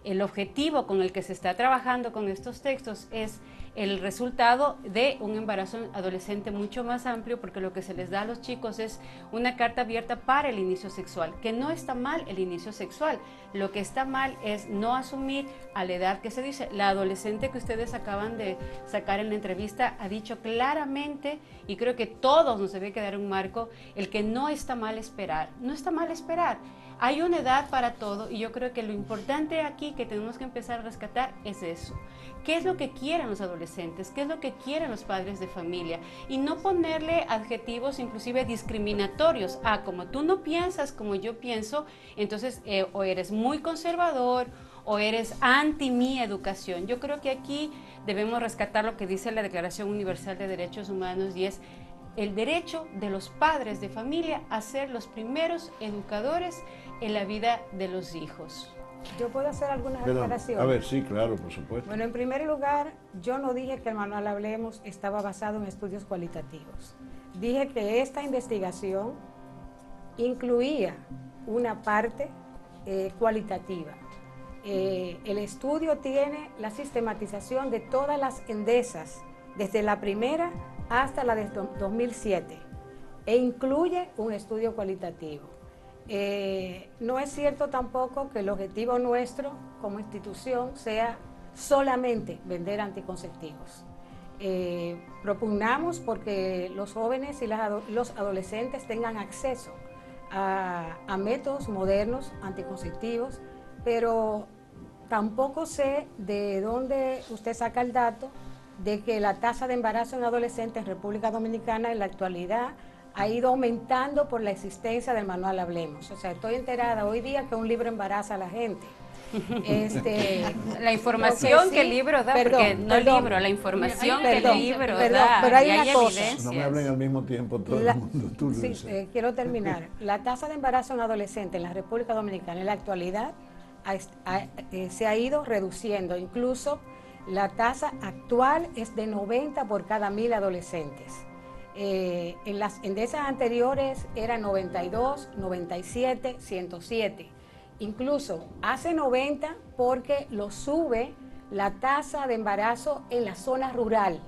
el objetivo con el que se está trabajando con estos textos es el resultado de un embarazo adolescente mucho más amplio, porque lo que se les da a los chicos es una carta abierta para el inicio sexual, que no está mal el inicio sexual, lo que está mal es no asumir a la edad que se dice. La adolescente que ustedes acaban de sacar en la entrevista ha dicho claramente, y creo que todos nos debe quedar un marco, el que no está mal esperar, no está mal esperar. Hay una edad para todo, y yo creo que lo importante aquí que tenemos que empezar a rescatar es eso. ¿Qué es lo que quieren los adolescentes? ¿Qué es lo que quieren los padres de familia? Y no ponerle adjetivos inclusive discriminatorios. Como tú no piensas como yo pienso, entonces o eres muy conservador, o eres anti mi educación. Yo creo que aquí debemos rescatar lo que dice la Declaración Universal de Derechos Humanos, y es el derecho de los padres de familia a ser los primeros educadores en la vida de los hijos. ¿Yo puedo hacer algunas aclaraciones? A ver, sí, claro, por supuesto. Bueno, en primer lugar, yo no dije que el manual Hablemos estaba basado en estudios cualitativos. Dije que esta investigación incluía una parte cualitativa. El estudio tiene la sistematización de todas las endesas, desde la primera hasta la de 2007, e incluye un estudio cualitativo. No es cierto tampoco que el objetivo nuestro como institución sea solamente vender anticonceptivos. Propugnamos porque los jóvenes y los adolescentes tengan acceso a métodos modernos anticonceptivos, pero tampoco sé de dónde usted saca el dato de que la tasa de embarazo en adolescentes en República Dominicana en la actualidad ha ido aumentando por la existencia del manual Hablemos. O sea, estoy enterada hoy día que un libro embaraza a la gente. La información que el libro da, porque la información que el libro da, pero hay una cosa. No me hablen al mismo tiempo todo el mundo. Quiero terminar. La tasa de embarazo en adolescentes en la República Dominicana en la actualidad se ha ido reduciendo. Incluso la tasa actual es de 90 por cada 1000 adolescentes. En las endesas anteriores era 92, 97, 107. Incluso hace 90 porque lo sube la tasa de embarazo en la zona rural.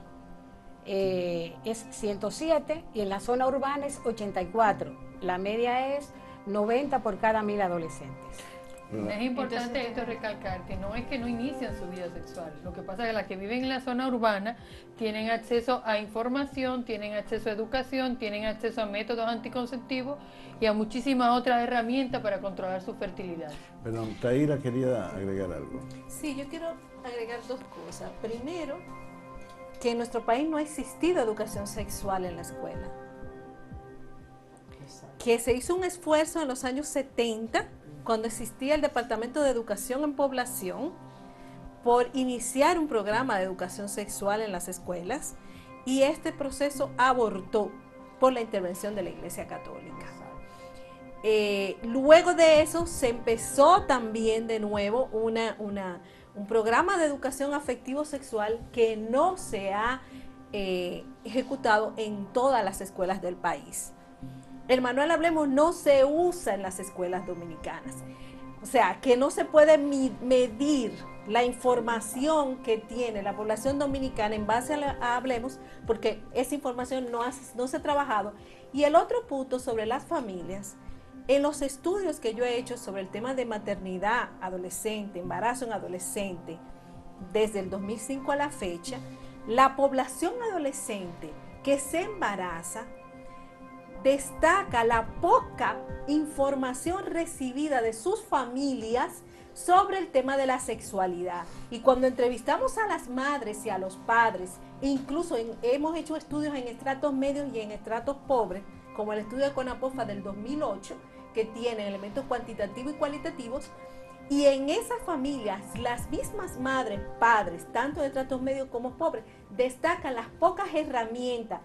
Es 107 y en la zona urbana es 84. La media es 90 por cada 1000 adolescentes. Es importante esto recalcar que no es que no inician su vida sexual. Lo que pasa es que las que viven en la zona urbana tienen acceso a información, tienen acceso a educación, tienen acceso a métodos anticonceptivos y a muchísimas otras herramientas para controlar su fertilidad. Perdón, Taira quería agregar algo. Sí, yo quiero agregar dos cosas. Primero, que en nuestro país no ha existido educación sexual en la escuela. Que se hizo un esfuerzo en los años 70, cuando existía el Departamento de Educación en Población, por iniciar un programa de educación sexual en las escuelas, y este proceso abortó por la intervención de la Iglesia Católica. Luego de eso se empezó también de nuevo un programa de educación afectivo-sexual que no se ha ejecutado en todas las escuelas del país. El manual Hablemos no se usa en las escuelas dominicanas. O sea, que no se puede medir la información que tiene la población dominicana en base a Hablemos, porque esa información no se ha trabajado. Y el otro punto sobre las familias, en los estudios que yo he hecho sobre el tema de maternidad adolescente, embarazo en adolescente, desde el 2005 a la fecha, la población adolescente que se embaraza destaca la poca información recibida de sus familias sobre el tema de la sexualidad. Y cuando entrevistamos a las madres y a los padres, incluso hemos hecho estudios en estratos medios y en estratos pobres, como el estudio de CONAPOFA del 2008, que tiene elementos cuantitativos y cualitativos, y en esas familias, las mismas madres, padres, tanto de estratos medios como pobres, destacan las pocas herramientas,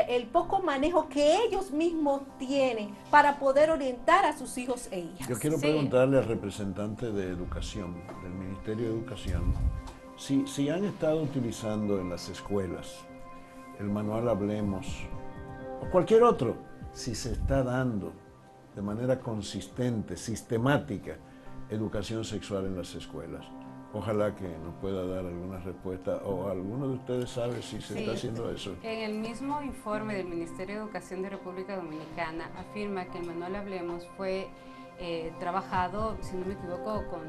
el poco manejo que ellos mismos tienen para poder orientar a sus hijos e hijas. Yo quiero preguntarle al representante de Educación, del Ministerio de Educación, si han estado utilizando en las escuelas el manual Hablemos, o cualquier otro, si se está dando de manera consistente, sistemática, educación sexual en las escuelas. Ojalá que nos pueda dar alguna respuesta, o alguno de ustedes sabe si se está haciendo eso. En el mismo informe del Ministerio de Educación de República Dominicana afirma que el manual Hablemos fue trabajado, si no me equivoco, con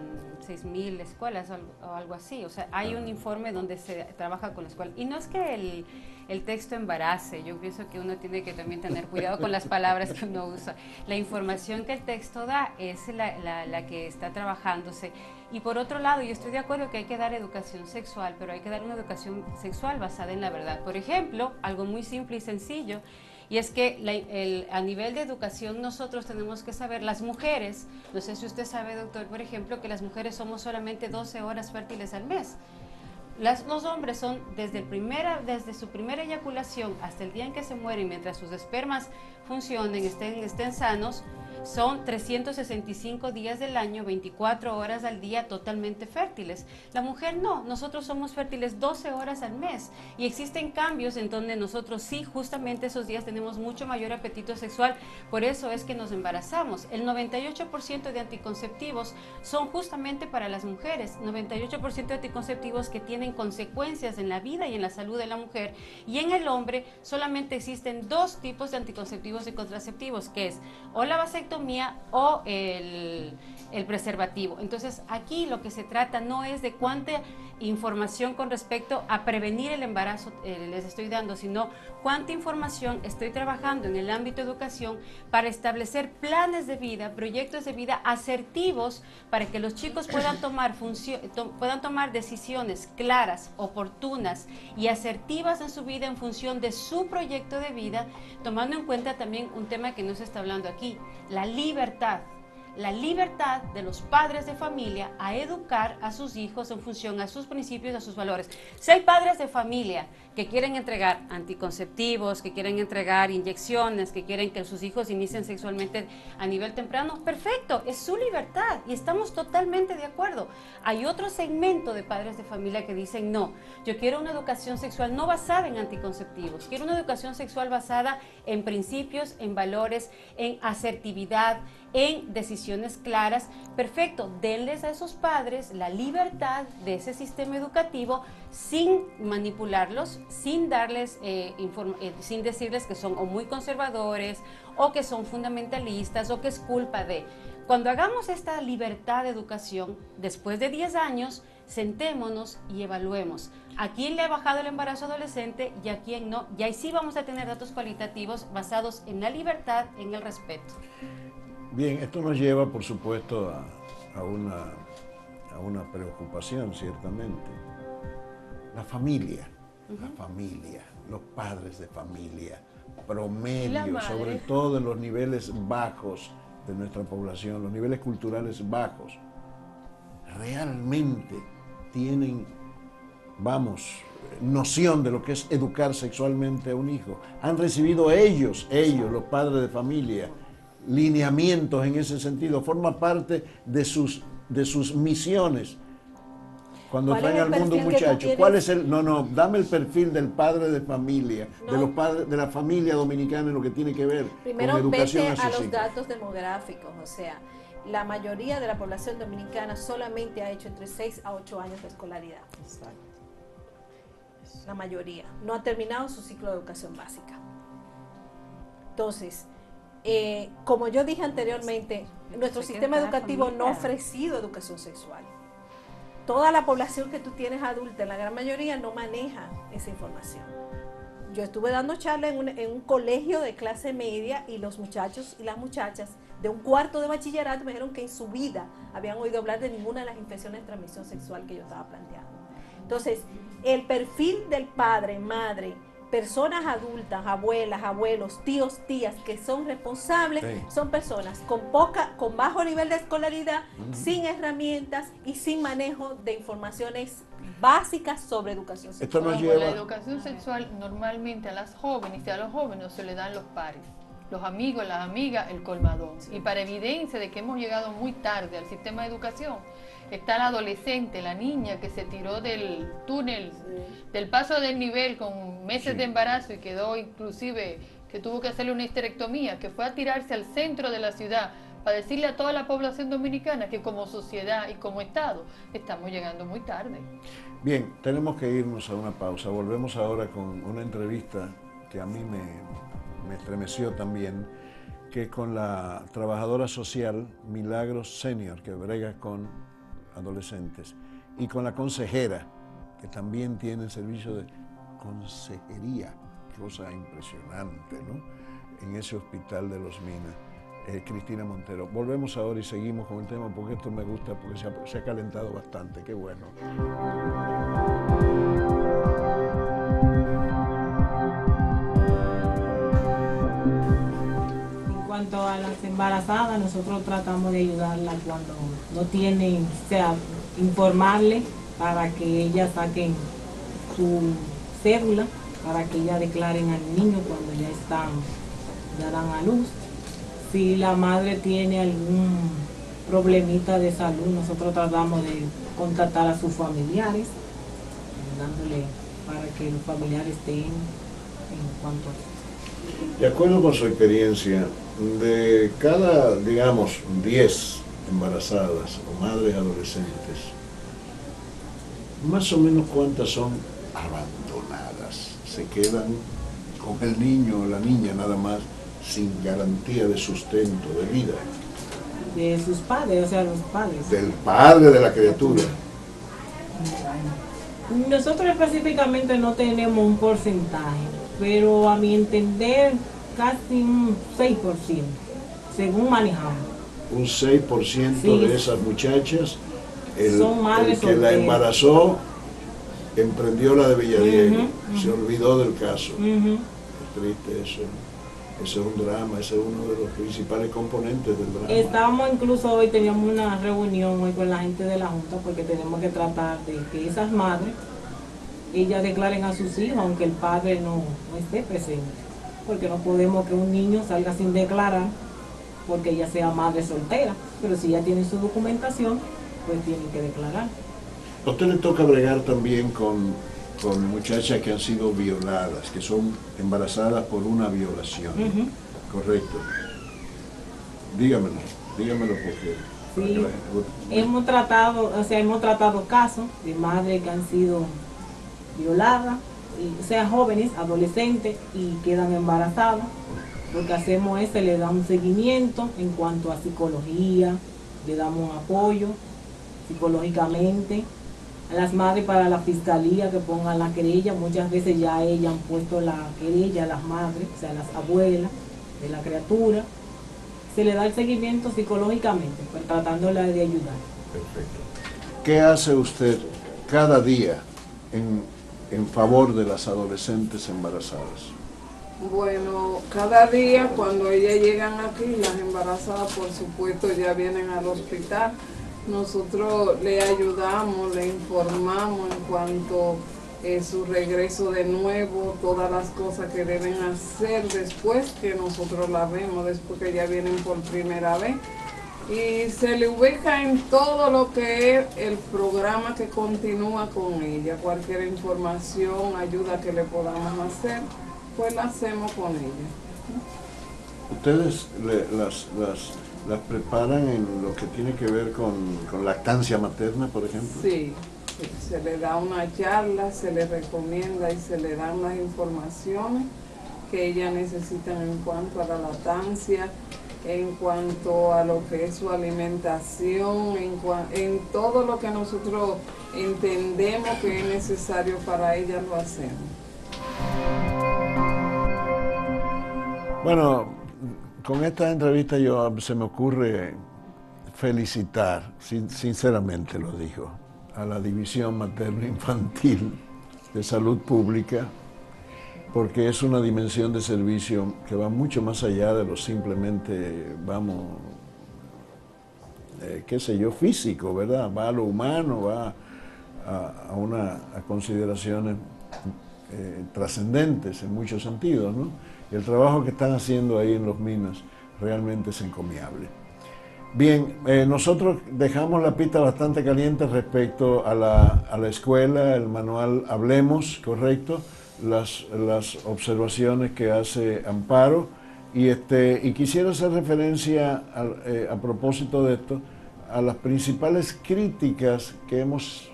6.000 escuelas o algo así. O sea, hay un informe donde se trabaja con la escuela. Y no es que el texto embarace, yo pienso que uno tiene que también tener cuidado con las palabras que uno usa. La información que el texto da es la que está trabajándose. Y por otro lado, yo estoy de acuerdo que hay que dar educación sexual, pero hay que dar una educación sexual basada en la verdad. Por ejemplo, algo muy simple y sencillo, y es que a nivel de educación nosotros tenemos que saber, las mujeres, no sé si usted sabe, doctor, por ejemplo, que las mujeres somos solamente 12 horas fértiles al mes. Los hombres son desde su primera eyaculación hasta el día en que se mueren, mientras sus espermas funcionen, estén sanos, son 365 días del año, 24 horas al día totalmente fértiles. La mujer no, nosotros somos fértiles 12 horas al mes y existen cambios en donde nosotros sí, justamente esos días tenemos mucho mayor apetito sexual, por eso es que nos embarazamos. El 98% de anticonceptivos son justamente para las mujeres, 98% de anticonceptivos que tienen consecuencias en la vida y en la salud de la mujer, y en el hombre solamente existen 2 tipos de anticonceptivos y contraceptivos, que es o la vasectomía o el preservativo. Entonces aquí lo que se trata no es de cuánta información con respecto a prevenir el embarazo les estoy dando, sino cuánta información estoy trabajando en el ámbito de educación para establecer planes de vida, proyectos de vida asertivos para que los chicos puedan tomar decisiones claras, oportunas y asertivas en su vida en función de su proyecto de vida, tomando en cuenta también un tema que no se está hablando aquí, la libertad de los padres de familia a educar a sus hijos en función a sus principios, a sus valores. Si hay padres de familia que quieren entregar anticonceptivos, que quieren entregar inyecciones, que quieren que sus hijos inicien sexualmente a nivel temprano, perfecto, es su libertad y estamos totalmente de acuerdo. Hay otro segmento de padres de familia que dicen, no, yo quiero una educación sexual no basada en anticonceptivos, quiero una educación sexual basada en principios, en valores, en asertividad, en decisiones claras. Perfecto, denles a esos padres la libertad de ese sistema educativo sin manipularlos, sin darles, sin decirles que son o muy conservadores o que son fundamentalistas o que es culpa de. Cuando hagamos esta libertad de educación, después de 10 años, sentémonos y evaluemos a quién le ha bajado el embarazo adolescente y a quién no. Y ahí sí vamos a tener datos cualitativos basados en la libertad, en el respeto. Bien, esto nos lleva, por supuesto, a una preocupación, ciertamente. La familia, los padres de familia, promedio, sobre todo en los niveles bajos de nuestra población, los niveles culturales bajos, realmente tienen, noción de lo que es educar sexualmente a un hijo. Han recibido ellos, los padres de familia, lineamientos en ese sentido, forma parte de sus misiones. Cuando traen al mundo un muchacho, ¿cuál es el? Dame el perfil del padre de familia, de los padres de la familia dominicana en lo que tiene que ver primero con educación vete a los hijos. datos demográficos, o sea, la mayoría de la población dominicana solamente ha hecho entre 6 a 8 años de escolaridad. Exacto. La mayoría no ha terminado su ciclo de educación básica. Entonces, como yo dije anteriormente, nuestro sistema educativo no ha ofrecido educación sexual. Toda la población que tú tienes adulta, la gran mayoría, no maneja esa información. Yo estuve dando charla en un colegio de clase media y los muchachos y las muchachas de un cuarto de bachillerato me dijeron que en su vida habían oído hablar de ninguna de las infecciones de transmisión sexual que yo estaba planteando. Entonces, el perfil del padre, madre, personas adultas, abuelas, abuelos, tíos, tías que son responsables, son personas con bajo nivel de escolaridad, sin herramientas y sin manejo de informaciones básicas sobre educación sexual. Esto nos lleva... La educación sexual normalmente a las jóvenes y a los jóvenes se le dan los pares, los amigos, las amigas, el colmadón. Y para evidencia de que hemos llegado muy tarde al sistema de educación, está la adolescente, la niña que se tiró del túnel, del paso del nivel con meses de embarazo y quedó inclusive que tuvo que hacerle una histerectomía, que fue a tirarse al centro de la ciudad para decirle a toda la población dominicana que como sociedad y como Estado estamos llegando muy tarde. Bien, tenemos que irnos a una pausa. Volvemos ahora con una entrevista que a mí me estremeció también, que es con la trabajadora social Milagros Senior, que brega con adolescentes, y con la consejera, que también tiene el servicio de consejería, cosa impresionante, ¿no?, en ese hospital de Los Minas, Cristina Montero. Volvemos ahora y seguimos con el tema, porque esto me gusta, porque se ha calentado bastante. Qué bueno. cuanto a las embarazadas, nosotros tratamos de ayudarlas cuando no tienen, o sea, informarles para que ellas saquen su cédula, para que ellas declaren al niño cuando ya dan a luz. Si la madre tiene algún problemita de salud, nosotros tratamos de contactar a sus familiares, dándole para que los familiares estén en cuanto a eso. De acuerdo con su experiencia, de cada, digamos, 10 embarazadas o madres adolescentes, más o menos cuántas son abandonadas, se quedan con el niño o la niña nada más sin garantía de sustento, de vida. De sus padres, o sea, los padres. Del padre de la criatura. Nosotros específicamente no tenemos un porcentaje, pero a mi entender casi un 6%, según manejamos. Un 6% sí, de esas muchachas, son madres el que la embarazó, emprendió la de Villadiego, se olvidó del caso. Es triste eso. Ese es un drama, ese es uno de los principales componentes del drama. Estábamos incluso hoy, teníamos una reunión hoy con la gente de la Junta porque tenemos que tratar de que esas madres, ellas declaren a sus hijos aunque el padre no esté presente. Porque no podemos que un niño salga sin declarar porque ella sea madre soltera, pero si ya tiene su documentación, pues tiene que declarar. A usted le toca bregar también con muchachas que han sido violadas, que son embarazadas por una violación, ¿correcto? Dígamelo porque... Sí, hemos tratado casos de madres que han sido violadas, o sea, jóvenes, adolescentes, y quedan embarazadas. Lo que hacemos es, se le da un seguimiento en cuanto a psicología, le damos un apoyo psicológicamente. A las madres para la fiscalía que pongan la querella, muchas veces ya ellas han puesto la querella, las madres, o sea, las abuelas de la criatura. Se le da el seguimiento psicológicamente, pues, tratándola de ayudar. Perfecto. ¿Qué hace usted cada día en favor de las adolescentes embarazadas? Bueno, cada día cuando ellas llegan aquí, las embarazadas por supuesto ya vienen al hospital. Nosotros le ayudamos, le informamos en cuanto a su regreso de nuevo, todas las cosas que deben hacer después que nosotros la vemos, después que ya vienen por primera vez. Y se le ubica en todo lo que es el programa que continúa con ella. Cualquier información, ayuda que le podamos hacer, pues la hacemos con ella. ¿Ustedes las preparan en lo que tiene que ver con lactancia materna, por ejemplo? Sí, se le da una charla, se le recomienda y se le dan las informaciones que ellas necesitan en cuanto a la lactancia, en cuanto a lo que es su alimentación, en todo lo que nosotros entendemos que es necesario para ellas, lo hacemos. Bueno, con esta entrevista se me ocurre felicitar, sinceramente lo digo, a la División Materno-Infantil de Salud Pública, porque es una dimensión de servicio que va mucho más allá de lo simplemente, físico, ¿verdad? Va a lo humano, va a consideraciones trascendentes en muchos sentidos, ¿no? Y el trabajo que están haciendo ahí en Los Minas realmente es encomiable. Bien, nosotros dejamos la pista bastante caliente respecto a la escuela, el manual Hablemos, ¿correcto? Las observaciones que hace Amparo, y quisiera hacer referencia a propósito de esto, a las principales críticas que hemos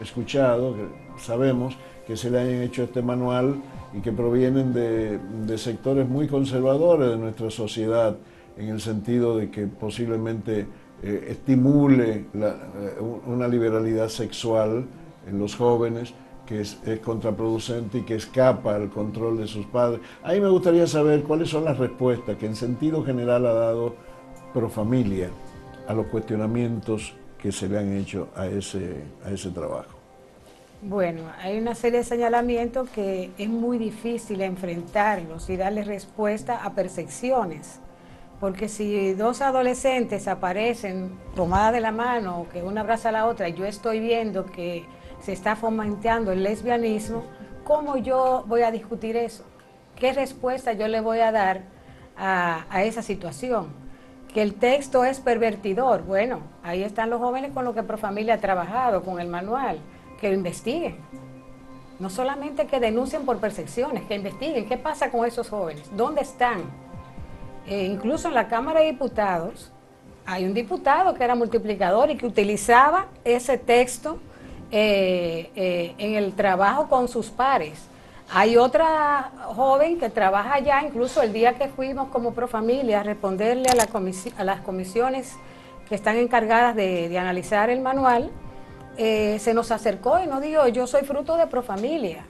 escuchado, que sabemos que se le han hecho a este manual y que provienen de sectores muy conservadores de nuestra sociedad, en el sentido de que posiblemente estimule una liberalidad sexual en los jóvenes, que es contraproducente y que escapa al control de sus padres. Ahí me gustaría saber cuáles son las respuestas que en sentido general ha dado Profamilia a los cuestionamientos que se le han hecho a ese trabajo. Bueno, hay una serie de señalamientos que es muy difícil enfrentarlos y darle respuesta a percepciones porque si dos adolescentes aparecen tomadas de la mano, o que una abraza a la otra, y yo estoy viendo que se está fomentando el lesbianismo, ¿cómo yo voy a discutir eso? ¿Qué respuesta yo le voy a dar a esa situación? Que el texto es pervertidor. Bueno, ahí están los jóvenes con lo que Profamilia ha trabajado, con el manual, que lo investiguen. No solamente que denuncien por percepciones, que investiguen qué pasa con esos jóvenes, dónde están. Incluso en la Cámara de Diputados hay un diputado que era multiplicador y que utilizaba ese texto en el trabajo con sus pares. Hay otra joven que trabaja allá, incluso el día que fuimos como Profamilia a responderle a las comisiones que están encargadas de analizar el manual, se nos acercó y nos dijo: yo soy fruto de Profamilia,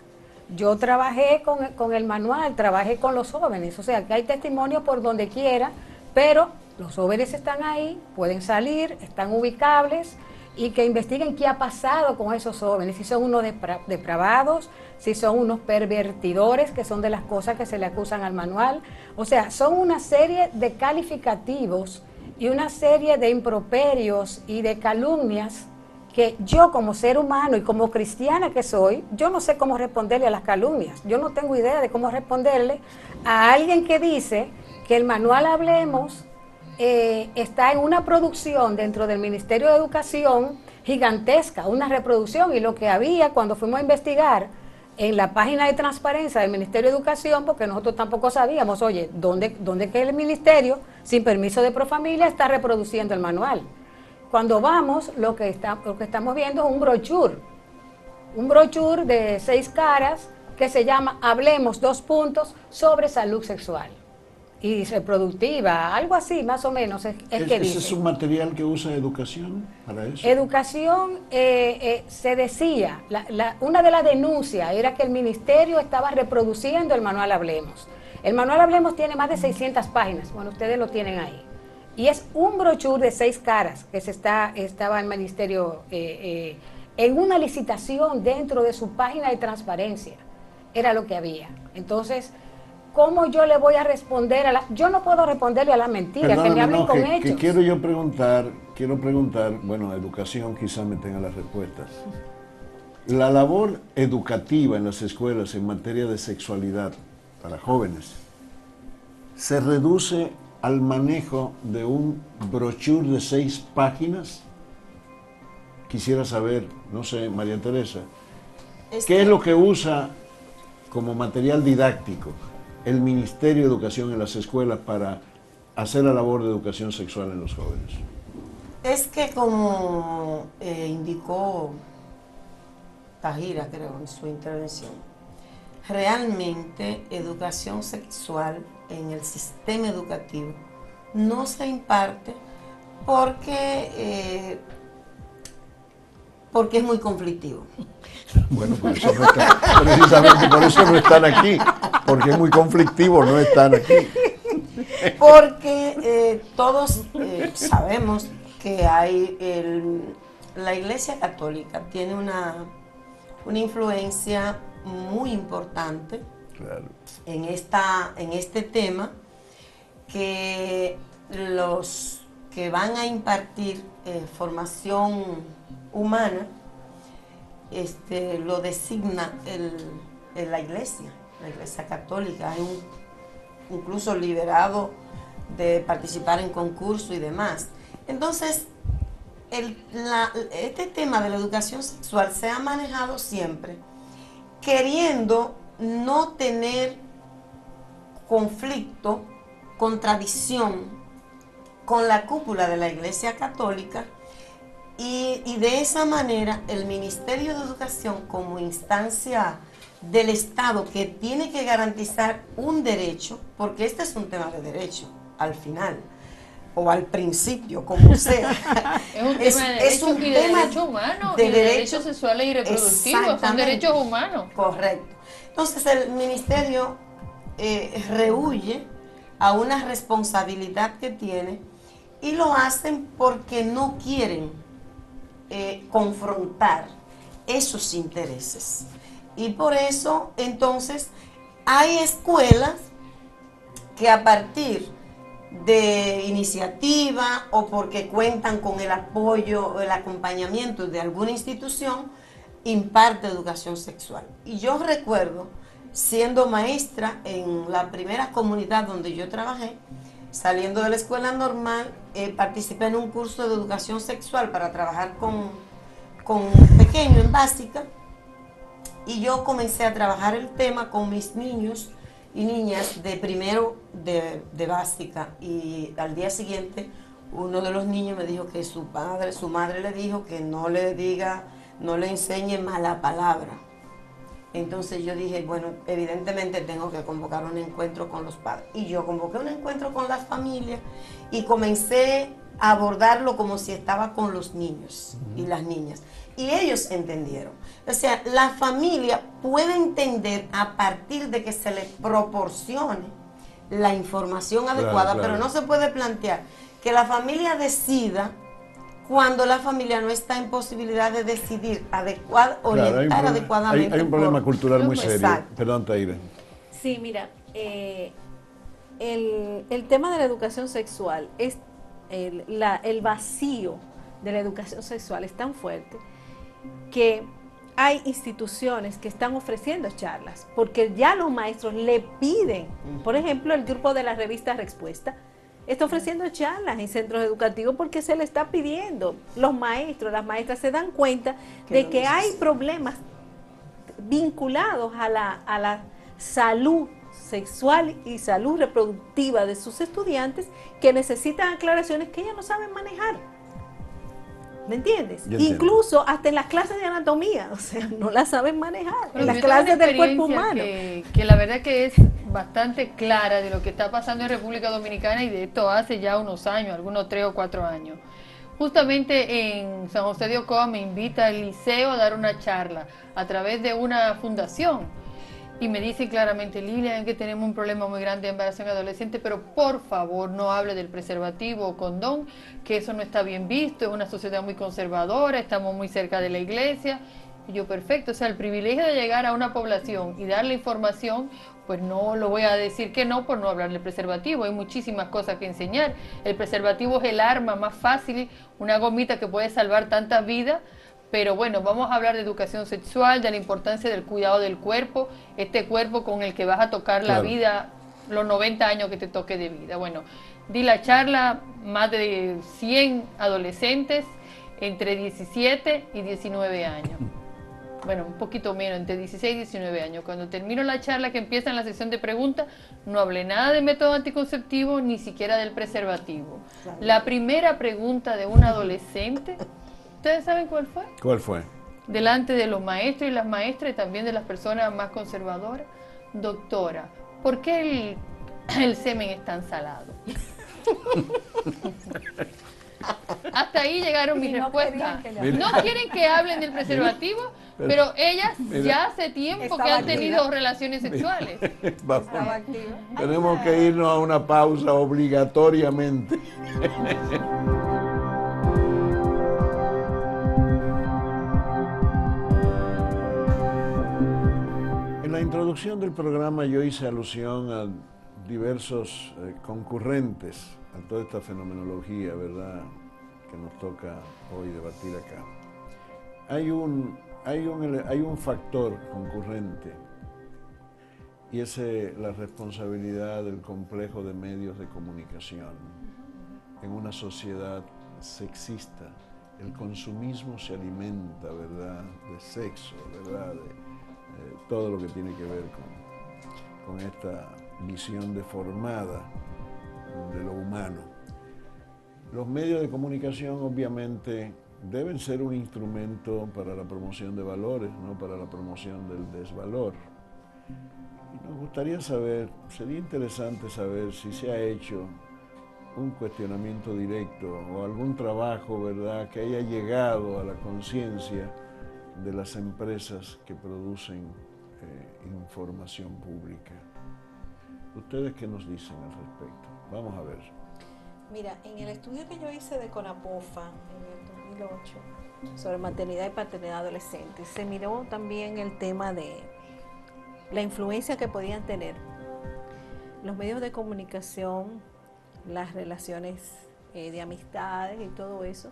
yo trabajé con el manual, trabajé con los jóvenes. O sea, que hay testimonios por donde quiera, pero los jóvenes están ahí, pueden salir, están ubicables, y que investiguen qué ha pasado con esos jóvenes, si son unos depravados, si son unos pervertidores, que son de las cosas que se le acusan al manual. O sea, son una serie de calificativos y una serie de improperios y de calumnias que yo, como ser humano y como cristiana que soy, yo no sé cómo responderle a las calumnias. Yo no tengo idea de cómo responderle a alguien que dice que el manual Hablemos está en una producción dentro del Ministerio de Educación gigantesca, una reproducción, y lo que había cuando fuimos a investigar en la página de transparencia del Ministerio de Educación, porque nosotros tampoco sabíamos, oye, ¿dónde que el ministerio, sin permiso de Profamilia, está reproduciendo el manual? Cuando vamos, lo que estamos viendo es un brochure de 6 caras que se llama Hablemos, sobre salud sexual y reproductiva, algo así más o menos es que dice. ¿Ese es un material que usa Educación para eso? Educación, se decía, una de las denuncias era que el ministerio estaba reproduciendo el manual Hablemos. El manual Hablemos tiene más de 600 páginas, bueno, ustedes lo tienen ahí. Y es un brochure de 6 caras que estaba el ministerio en una licitación dentro de su página de transparencia. Era lo que había. Entonces, ¿cómo yo le voy a responder yo no puedo responderle a las mentiras? Perdóname, que me hablen con hechos. Que quiero preguntar, bueno, Educación quizás me tenga las respuestas. La labor educativa en las escuelas en materia de sexualidad para jóvenes se reduce al manejo de un brochure de 6 páginas. Quisiera saber, no sé, María Teresa, ¿qué es lo que usa como material didáctico el Ministerio de Educación en las escuelas para hacer la labor de educación sexual en los jóvenes? Es que, como indicó Tajira, creo, en su intervención, realmente educación sexual en el sistema educativo no se imparte porque es muy conflictivo. Bueno, por eso no están, precisamente por eso no están aquí, porque es muy conflictivo, no están aquí. Porque todos sabemos que la Iglesia Católica tiene una influencia muy importante, claro, en este tema, que los que van a impartir formación humana lo designa la Iglesia Católica. Hay incluso liberado de participar en concursos y demás. Entonces, este tema de la educación sexual se ha manejado siempre queriendo no tener conflicto, contradicción con la cúpula de la Iglesia Católica, y de esa manera el Ministerio de Educación, como instancia del Estado que tiene que garantizar un derecho, porque este es un tema de derecho al final, o al principio, como sea. Es un tema de derecho humano, de derechos sexuales y reproductivos, son derechos humanos. Correcto. Entonces el ministerio rehuye a una responsabilidad que tiene, y lo hacen porque no quieren confrontar esos intereses. Y por eso, entonces, hay escuelas que a partir de iniciativa o porque cuentan con el apoyo o el acompañamiento de alguna institución, imparte educación sexual. Y yo recuerdo, siendo maestra en la primera comunidad donde yo trabajé, saliendo de la escuela normal, participé en un curso de educación sexual para trabajar con pequeño en básica, y yo comencé a trabajar el tema con mis niños y niñas de primero de básica, y al día siguiente uno de los niños me dijo que su madre le dijo que no le enseñe mala palabra. Entonces yo dije, bueno, evidentemente tengo que convocar un encuentro con los padres. Y yo convoqué un encuentro con las familias y comencé a abordarlo como si estaba con los niños y las niñas. Y ellos entendieron. O sea, la familia puede entender a partir de que se le proporcione la información adecuada, pero no se puede plantear que la familia decida cuando la familia no está en posibilidad de decidir orientar adecuadamente. Hay un problema cultural muy serio. Exacto. Perdón, Taira. Sí, mira, el tema de la educación sexual, es el vacío de la educación sexual es tan fuerte que hay instituciones que están ofreciendo charlas, porque ya los maestros le piden, por ejemplo, el grupo de la revista Respuesta, está ofreciendo charlas en centros educativos porque se le está pidiendo. Los maestros, las maestras se dan cuenta de que hay problemas vinculados a la salud sexual y salud reproductiva de sus estudiantes que necesitan aclaraciones que ellas no saben manejar. ¿Me entiendes? Incluso hasta en las clases de anatomía, o sea, no la saben manejar. Pero en las clases del cuerpo humano. Que la verdad que es bastante clara de lo que está pasando en República Dominicana, y de esto hace ya unos años, algunos 3 o 4 años. Justamente en San José de Ocoa me invita el liceo a dar una charla a través de una fundación. Y me dicen claramente, Lilian, que tenemos un problema muy grande de embarazo en adolescentes, pero por favor no hable del preservativo o condón, que eso no está bien visto, es una sociedad muy conservadora, estamos muy cerca de la iglesia. Y yo, perfecto, o sea, el privilegio de llegar a una población y darle información, pues no lo voy a decir que no por no hablar del preservativo, hay muchísimas cosas que enseñar. El preservativo es el arma más fácil, una gomita que puede salvar tantas vidas. Pero bueno, vamos a hablar de educación sexual, de la importancia del cuidado del cuerpo, este cuerpo con el que vas a tocar la vida, los 90 años que te toque de vida. Bueno, di la charla, más de 100 adolescentes entre 17 y 19 años. Bueno, un poquito menos, entre 16 y 19 años. Cuando termino la charla, que empieza en la sesión de preguntas, no hablé nada de método anticonceptivo, ni siquiera del preservativo. La primera pregunta de un adolescente... ¿Ustedes saben cuál fue? ¿Cuál fue? Delante de los maestros y las maestras y también de las personas más conservadoras. Doctora, ¿por qué el semen es tan salado? Hasta ahí llegaron mis respuestas. No quieren que hablen del preservativo, pero ellas ya hace tiempo que han tenido relaciones sexuales. Tenemos que irnos a una pausa obligatoriamente. En la introducción del programa yo hice alusión a diversos concurrentes a toda esta fenomenología, ¿verdad?, que nos toca hoy debatir acá. Hay un factor concurrente, y es la responsabilidad del complejo de medios de comunicación en una sociedad sexista. El consumismo se alimenta, ¿verdad?, de sexo, ¿verdad?, de todo lo que tiene que ver con esta visión deformada de lo humano. Los medios de comunicación obviamente deben ser un instrumento para la promoción de valores, no para la promoción del desvalor. Y nos gustaría saber, sería interesante saber si se ha hecho un cuestionamiento directo o algún trabajo, ¿verdad?, que haya llegado a la conciencia de las empresas que producen información pública. ¿Ustedes qué nos dicen al respecto? Vamos a ver. Mira, en el estudio que yo hice de CONAPOFA en el 2008 sobre maternidad y paternidad adolescente, se miró también el tema de la influencia que podían tener los medios de comunicación las relaciones de amistades y todo eso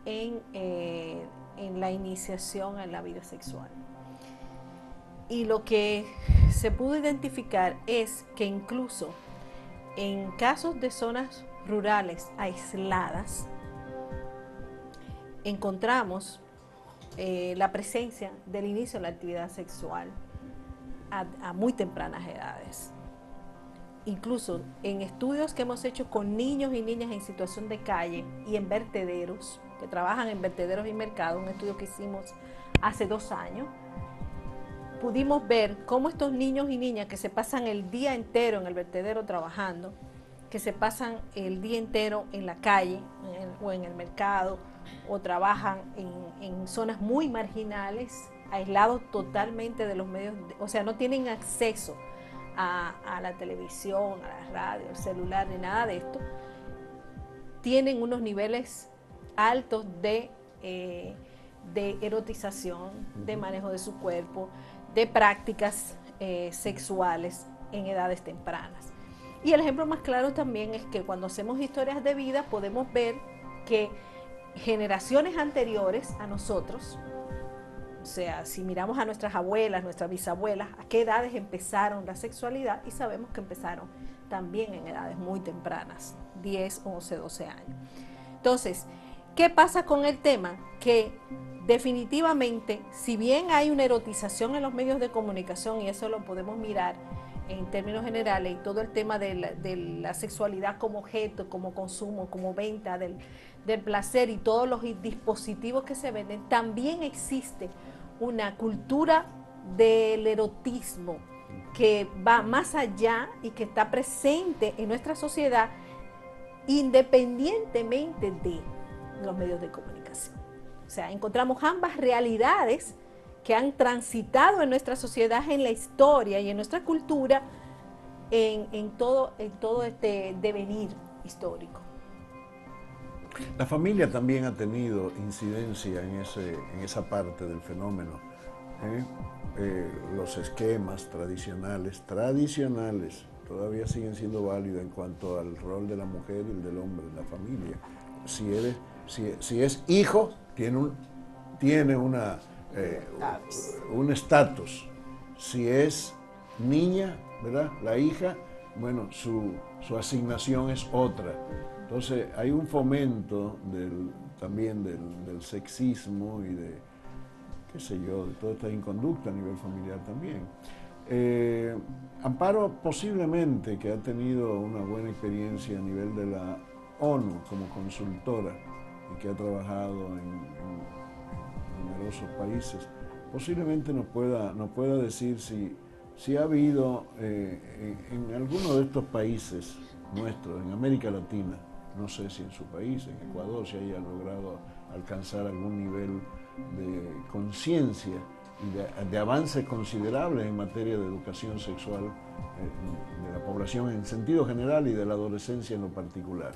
en la iniciación en la vida sexual. Y lo que se pudo identificar es que incluso en casos de zonas rurales aisladas, encontramos la presencia del inicio de la actividad sexual a muy tempranas edades. Incluso en estudios que hemos hecho con niños y niñas en situación de calle y en vertederos, que trabajan en vertederos y mercados, un estudio que hicimos hace 2 años, pudimos ver cómo estos niños y niñas que se pasan el día entero en el vertedero trabajando, que se pasan el día entero en la calle o en el mercado, o trabajan en zonas muy marginales, aislados totalmente de los medios, o sea, no tienen acceso a la televisión, a la radio, al celular, ni nada de esto, tienen unos niveles altos de erotización, de manejo de su cuerpo, de prácticas sexuales en edades tempranas. Y el ejemplo más claro también es que cuando hacemos historias de vida podemos ver que generaciones anteriores a nosotros, o sea, si miramos a nuestras abuelas, nuestras bisabuelas, a qué edades empezaron la sexualidad, y sabemos que empezaron también en edades muy tempranas, 10, 11, 12 años. Entonces, ¿qué pasa con el tema? Que definitivamente, si bien hay una erotización en los medios de comunicación, y eso lo podemos mirar en términos generales, y todo el tema de la sexualidad como objeto, como consumo, como venta del placer y todos los dispositivos que se venden, también existe una cultura del erotismo que va más allá y que está presente en nuestra sociedad independientemente de los medios de comunicación. O sea, encontramos ambas realidades que han transitado en nuestra sociedad, en la historia y en nuestra cultura, en todo este devenir histórico. La familia también ha tenido incidencia en esa parte del fenómeno. Los esquemas tradicionales todavía siguen siendo válidos en cuanto al rol de la mujer y el del hombre en la familia. Si es hijo, tiene un estatus. Si es niña, ¿verdad? La hija, bueno, su asignación es otra. Entonces hay un fomento también del sexismo y de, qué sé yo, de toda esta inconducta a nivel familiar también. Amparo posiblemente que ha tenido una buena experiencia a nivel de la ONU como consultora y que ha trabajado en numerosos países, posiblemente nos pueda decir si ha habido en alguno de estos países nuestros, en América Latina, no sé si en su país, en Ecuador, si haya logrado alcanzar algún nivel de conciencia y de avances considerables en materia de educación sexual de la población en sentido general y de la adolescencia en lo particular.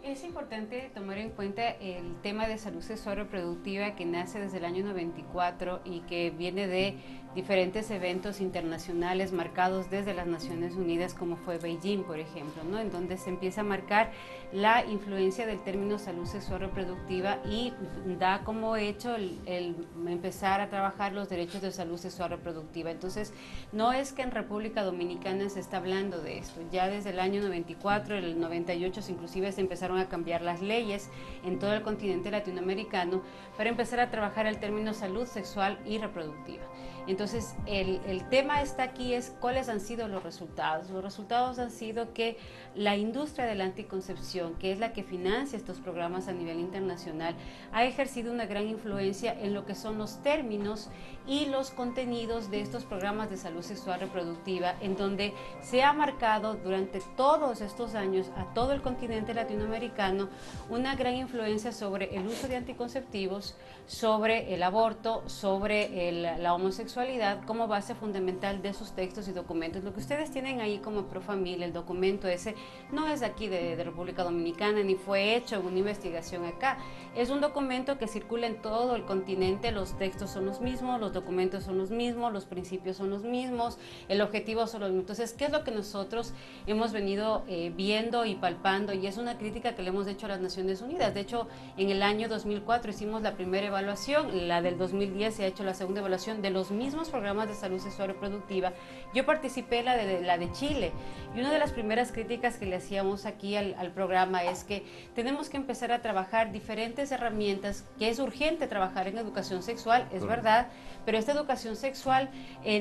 Es importante tomar en cuenta el tema de salud sexual reproductiva que nace desde el año 94 y que viene de diferentes eventos internacionales marcados desde las Naciones Unidas, como fue Beijing, por ejemplo, ¿no? En donde se empieza a marcar la influencia del término salud sexual reproductiva y da como hecho el empezar a trabajar los derechos de salud sexual reproductiva. Entonces, no es que en República Dominicana se está hablando de esto. Ya desde el año 94, el 98 inclusive se empezaron a cambiar las leyes en todo el continente latinoamericano para empezar a trabajar el término salud sexual y reproductiva. Entonces, el tema está aquí es cuáles han sido los resultados. Los resultados han sido que la industria de la anticoncepción, que es la que financia estos programas a nivel internacional, ha ejercido una gran influencia en lo que son los términos y los contenidos de estos programas de salud sexual reproductiva, en donde se ha marcado durante todos estos años a todo el continente latinoamericano una gran influencia sobre el uso de anticonceptivos, sobre el aborto, sobre la homosexualidad sexualidad como base fundamental de sus textos y documentos. Lo que ustedes tienen ahí como Profamilia, el documento ese, no es de aquí de República Dominicana, ni fue hecho una investigación acá. Es un documento que circula en todo el continente, los textos son los mismos, los documentos son los mismos, los principios son los mismos, el objetivo son los mismos. Entonces, ¿qué es lo que nosotros hemos venido viendo y palpando? Y es una crítica que le hemos hecho a las Naciones Unidas. De hecho, en el año 2004 hicimos la primera evaluación, la del 2010 se ha hecho la segunda evaluación de los mismos programas de salud sexual y reproductiva. Yo participé en la de Chile, y una de las primeras críticas que le hacíamos aquí al programa es que tenemos que empezar a trabajar diferentes herramientas, que es urgente trabajar en educación sexual, es verdad, pero esta educación sexual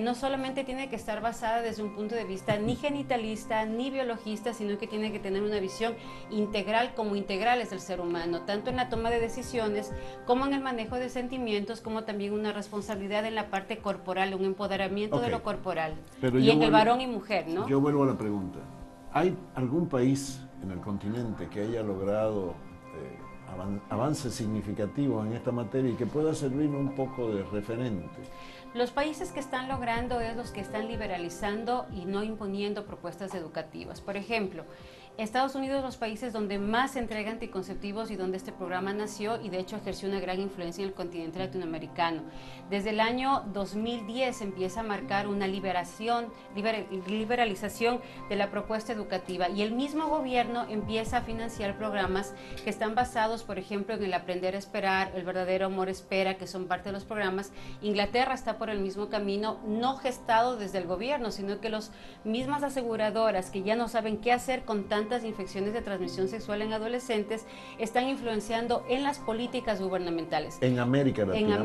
no solamente tiene que estar basada desde un punto de vista ni genitalista ni biologista, sino que tiene que tener una visión integral como integrales del ser humano, tanto en la toma de decisiones como en el manejo de sentimientos, como también una responsabilidad en la parte corporal, un empoderamiento de lo corporal, pero y en el varón y mujer, ¿no? Yo vuelvo a la pregunta. ¿Hay algún país en el continente que haya logrado avances significativos en esta materia y que pueda servirnos un poco de referente? Los países que están logrando es los que están liberalizando y no imponiendo propuestas educativas. Por ejemplo, Estados Unidos, los países donde más se entrega anticonceptivos y donde este programa nació y de hecho ejerció una gran influencia en el continente latinoamericano. Desde el año 2010 empieza a marcar una liberalización de la propuesta educativa, y el mismo gobierno empieza a financiar programas que están basados, por ejemplo, en el aprender a esperar, el verdadero amor espera, que son parte de los programas. Inglaterra está por el mismo camino, no gestado desde el gobierno, sino que las mismas aseguradoras que ya no saben qué hacer con tantas infecciones de transmisión sexual en adolescentes están influenciando en las políticas gubernamentales. En América Latina.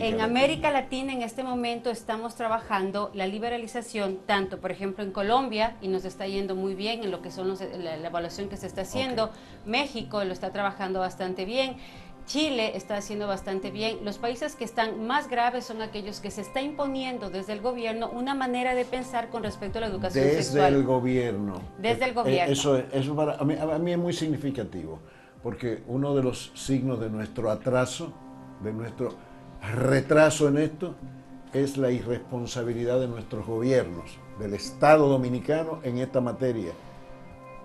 En América Latina en este momento estamos trabajando la liberalización, tanto por ejemplo en Colombia, y nos está yendo muy bien en lo que son la evaluación que se está haciendo. México lo está trabajando bastante bien. Chile está haciendo bastante bien. Los países que están más graves son aquellos que se está imponiendo desde el gobierno una manera de pensar con respecto a la educación sexual. Desde el gobierno. Desde el gobierno. Eso para a mí es muy significativo, porque uno de los signos de nuestro atraso, de nuestro retraso en esto, es la irresponsabilidad de nuestros gobiernos, del Estado dominicano en esta materia.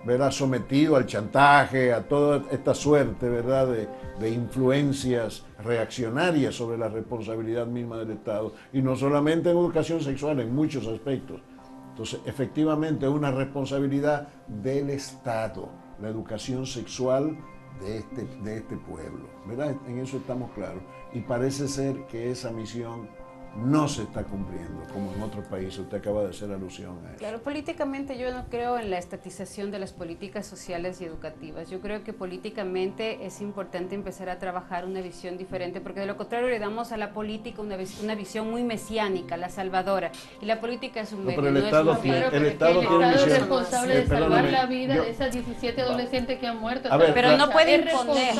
¿Verdad? Sometido al chantaje, a toda esta suerte, ¿verdad?, de influencias reaccionarias sobre la responsabilidad misma del Estado, y no solamente en educación sexual, en muchos aspectos. Entonces, efectivamente, es una responsabilidad del Estado, la educación sexual de este pueblo, ¿verdad? En eso estamos claros, y parece ser que esa misión no se está cumpliendo, como en otros países. Usted acaba de hacer alusión a eso. Claro, políticamente yo no creo en la estatización de las políticas sociales y educativas. Yo creo que políticamente es importante empezar a trabajar una visión diferente, porque de lo contrario le damos a la política una visión muy mesiánica, la salvadora, y la política es un medio, pero el Estado tiene el Estado es responsable de salvar la vida de esas 17 adolescentes que han muerto. Pero no puede imponer.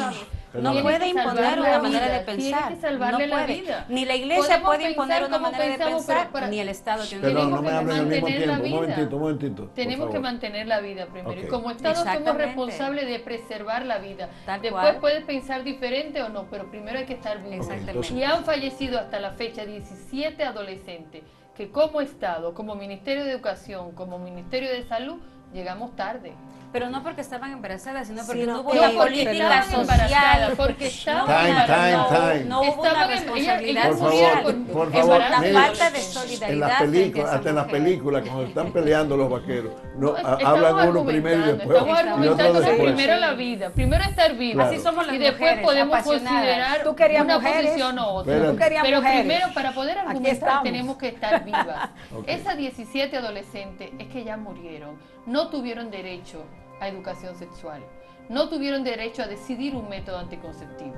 No puede imponer una manera de pensar. Tiene que salvarle la vida. Ni la iglesia puede imponer una manera de pensar, ni el Estado. Perdón, no me hablen al mismo tiempo. Un momentito. Tenemos que mantener la vida primero. Okay. Y como Estado somos responsables de preservar la vida. Después puedes pensar diferente o no, pero primero hay que estar vivos. Exactamente. Y han fallecido hasta la fecha 17 adolescentes que como Estado, como Ministerio de Educación, como Ministerio de Salud, llegamos tarde. Pero no porque estaban embarazadas, sino porque no, no hubo una política social, porque estaban no hubo una responsabilidad social. Por favor, la falta de solidaridad. Hasta en las películas, cuando están peleando los vaqueros, hablan uno primero y después. Estamos argumentando primero la vida, primero estar viva. Así somos las y después mujeres, podemos considerar una posición u otra. Pero primero, para poder argumentar, tenemos que estar vivas. Esas 17 adolescentes es que ya murieron, no tuvieron derecho a educación sexual, no tuvieron derecho a decidir un método anticonceptivo.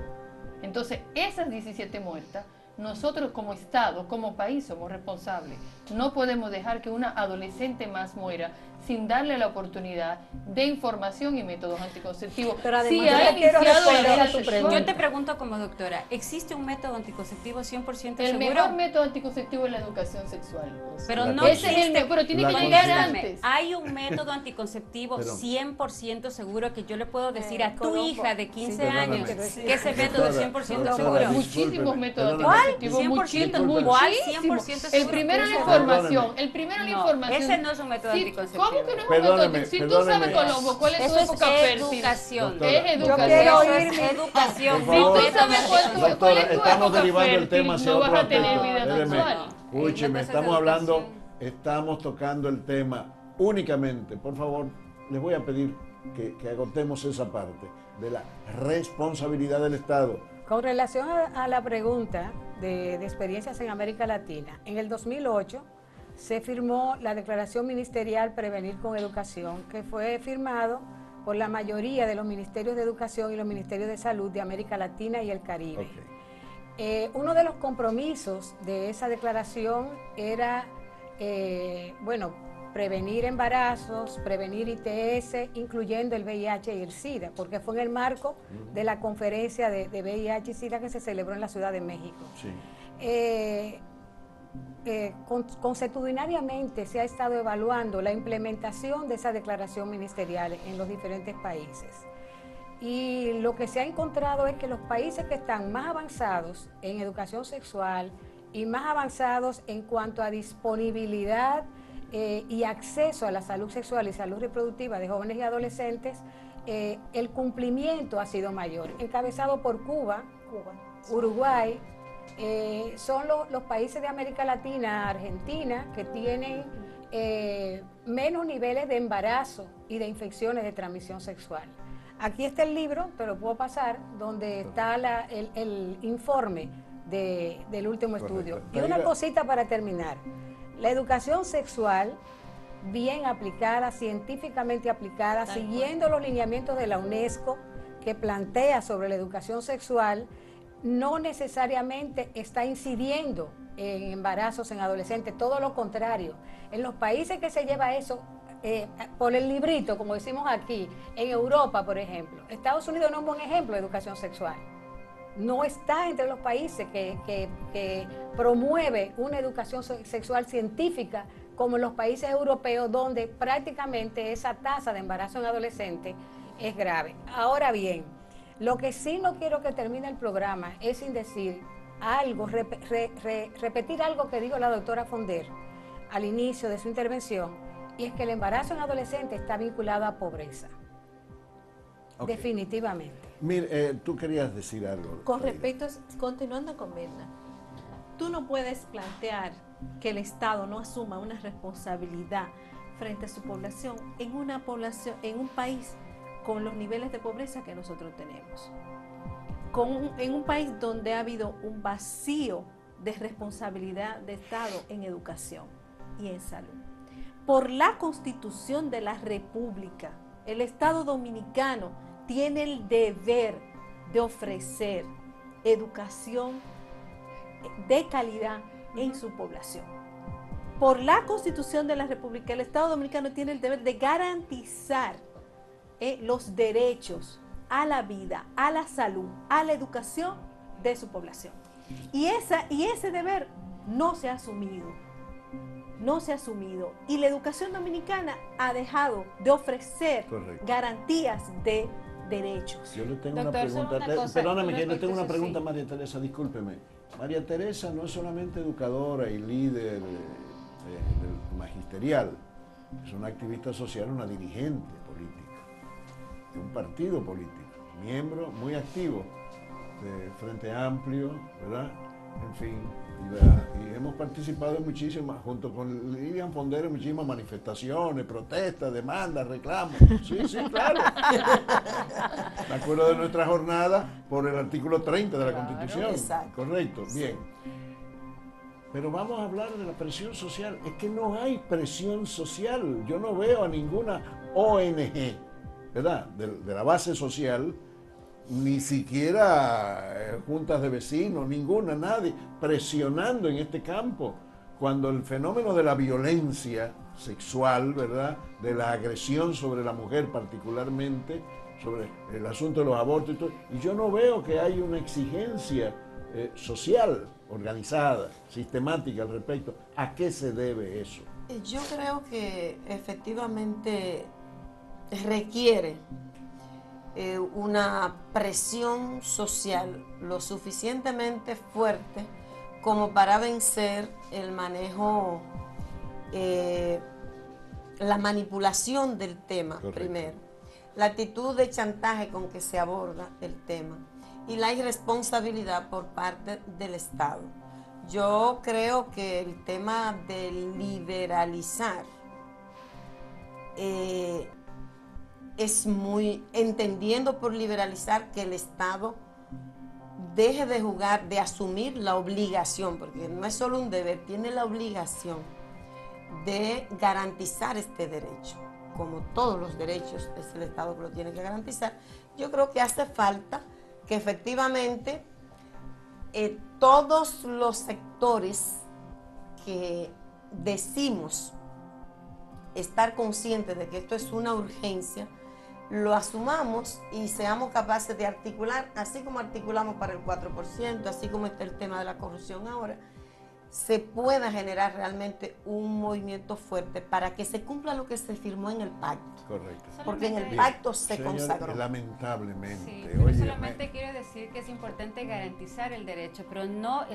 Entonces, esas 17 muertas, nosotros como Estado, como país, somos responsables. No podemos dejar que una adolescente más muera sin darle la oportunidad de información y métodos anticonceptivos. Pero además, yo te pregunto como doctora, ¿existe un método anticonceptivo 100% seguro? El mejor método anticonceptivo es la educación sexual. Pero no existe. Pero tiene que llegar antes. Hay un método anticonceptivo 100% seguro que yo le puedo decir a tu hija de 15 años que ese método es 100% seguro. Muchísimos métodos anticonceptivos. efectivo 100% muchísimo. ¿Cuál 100% El primero en la información. El primero en la información. Ese no es un método anticonceptivo. ¿Cómo que no es un método anticonceptivo? Si tú sabes, Colombo, cuál es tu época fértil. Educación. Es educación. Yo quiero Eso ir. es educación. Si tú sabes cuál es tu estamos época derivando el tema fértil, hacia no otro vas a tener aspecto. vida Espéreme, sexual. escúcheme, estamos hablando, estamos tocando el tema únicamente. Por favor, les voy a pedir que agotemos esa parte de la responsabilidad del Estado. Con relación a la pregunta de experiencias en América Latina, en el 2008 se firmó la Declaración Ministerial Prevenir con Educación, que fue firmado por la mayoría de los ministerios de educación y los ministerios de salud de América Latina y el Caribe. Uno de los compromisos de esa declaración era, prevenir embarazos, prevenir ITS, incluyendo el VIH y el SIDA, porque fue en el marco de la conferencia de VIH y SIDA que se celebró en la Ciudad de México. Sí. Consuetudinariamente se ha estado evaluando la implementación de esa declaración ministerial en los diferentes países. Y lo que se ha encontrado es que los países que están más avanzados en educación sexual y más avanzados en cuanto a disponibilidad y acceso a la salud sexual y salud reproductiva de jóvenes y adolescentes, el cumplimiento ha sido mayor. Encabezado por Cuba, Uruguay, son los países de América Latina, Argentina, que tienen menos niveles de embarazo y de infecciones de transmisión sexual. Aquí está el libro, te lo puedo pasar, donde está el informe del último estudio. Y una cosita para terminar. La educación sexual, bien aplicada, científicamente aplicada, siguiendo los lineamientos de la UNESCO, que plantea sobre la educación sexual, no necesariamente está incidiendo en embarazos en adolescentes, todo lo contrario. En los países que se lleva eso por el librito, como decimos aquí, en Europa, por ejemplo, Estados Unidos no es un buen ejemplo de educación sexual. No está entre los países que promueve una educación sexual científica como en los países europeos, donde prácticamente esa tasa de embarazo en adolescentes es grave. Ahora bien, lo que sí no quiero que termine el programa es sin decir algo, repetir algo que dijo la doctora Fonder al inicio de su intervención, y es que el embarazo en adolescentes está vinculado a pobreza. Okay. Definitivamente. Mire, tú querías decir algo. Con respecto, continuando con Mirna, tú no puedes plantear que el Estado no asuma una responsabilidad frente a su población en un país con los niveles de pobreza que nosotros tenemos, en un país donde ha habido un vacío de responsabilidad de Estado en educación y en salud. Por la Constitución de la República, el Estado dominicano tiene el deber de ofrecer educación de calidad en su población. Por la Constitución de la República, el Estado dominicano tiene el deber de garantizar los derechos a la vida, a la salud, a la educación de su población. Y ese deber no se ha asumido. No se ha asumido. Y la educación dominicana ha dejado de ofrecer garantías de derechos. Yo le tengo una pregunta. Perdóname, yo le tengo una pregunta a María Teresa, discúlpeme. María Teresa no es solamente educadora y líder del magisterial, es una activista social, una dirigente política de un partido político, miembro muy activo de Frente Amplio, ¿verdad? En fin, y hemos participado en muchísimas, junto con Lilian Fonder, en muchísimas manifestaciones, protestas, demandas, reclamos. Sí, claro. Me acuerdo de nuestra jornada por el artículo 30 de la Constitución. Exacto. Correcto, bien. Pero vamos a hablar de la presión social. Es que no hay presión social. Yo no veo a ninguna ONG, ¿verdad?, de la base social, ni siquiera juntas de vecinos, ninguna, nadie, presionando en este campo, cuando el fenómeno de la violencia sexual, ¿verdad?, de la agresión sobre la mujer particularmente, sobre el asunto de los abortos y todo, y yo no veo que haya una exigencia social, organizada, sistemática al respecto. ¿A qué se debe eso? Yo creo que efectivamente requiere una presión social lo suficientemente fuerte como para vencer el manejo, la manipulación del tema. Correcto. Primero, la actitud de chantaje con que se aborda el tema y la irresponsabilidad por parte del Estado. Yo creo que el tema de liberalizar es muy, entendiendo por liberalizar que el Estado deje de jugar, de asumir la obligación, porque no es solo un deber, tiene la obligación de garantizar este derecho. Como todos los derechos, es el Estado que lo tiene que garantizar. Yo creo que hace falta que efectivamente todos los sectores que decimos estar conscientes de que esto es una urgencia, lo asumamos y seamos capaces de articular, así como articulamos para el 4%, así como está el tema de la corrupción ahora, se pueda generar realmente un movimiento fuerte para que se cumpla lo que se firmó en el pacto. Correcto. Porque en el pacto se consagró. Lamentablemente. Sí, pero solamente quiero decir que es importante garantizar el derecho, pero no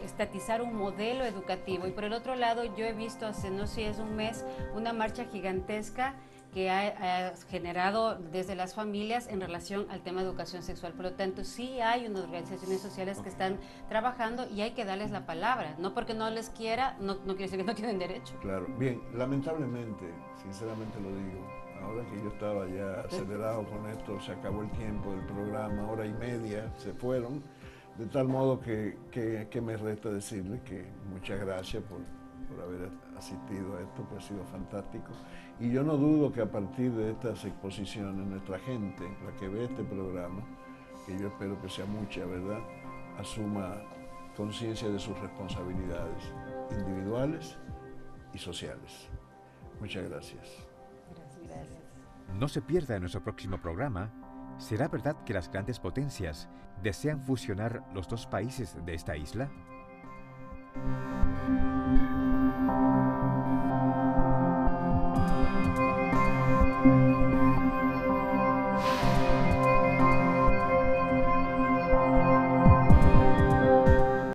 estatizar un modelo educativo. Y por el otro lado, yo he visto hace, no sé si es un mes, una marcha gigantesca que ha generado desde las familias en relación al tema de educación sexual. Por lo tanto, sí hay unas organizaciones sociales que están trabajando y hay que darles la palabra. No porque no les quiera, no quiere decir que no tienen derecho. Claro. Bien, lamentablemente, sinceramente lo digo, ahora que yo estaba ya acelerado con esto, se acabó el tiempo del programa, hora y media se fueron, de tal modo que me resta decirles que muchas gracias por haber asistido a esto, que ha sido fantástico. Y yo no dudo que a partir de estas exposiciones, nuestra gente, la que ve este programa, que yo espero que sea mucha, ¿verdad?, asuma conciencia de sus responsabilidades individuales y sociales. Muchas gracias. Gracias. No se pierda en nuestro próximo programa. ¿Será verdad que las grandes potencias desean fusionar los dos países de esta isla?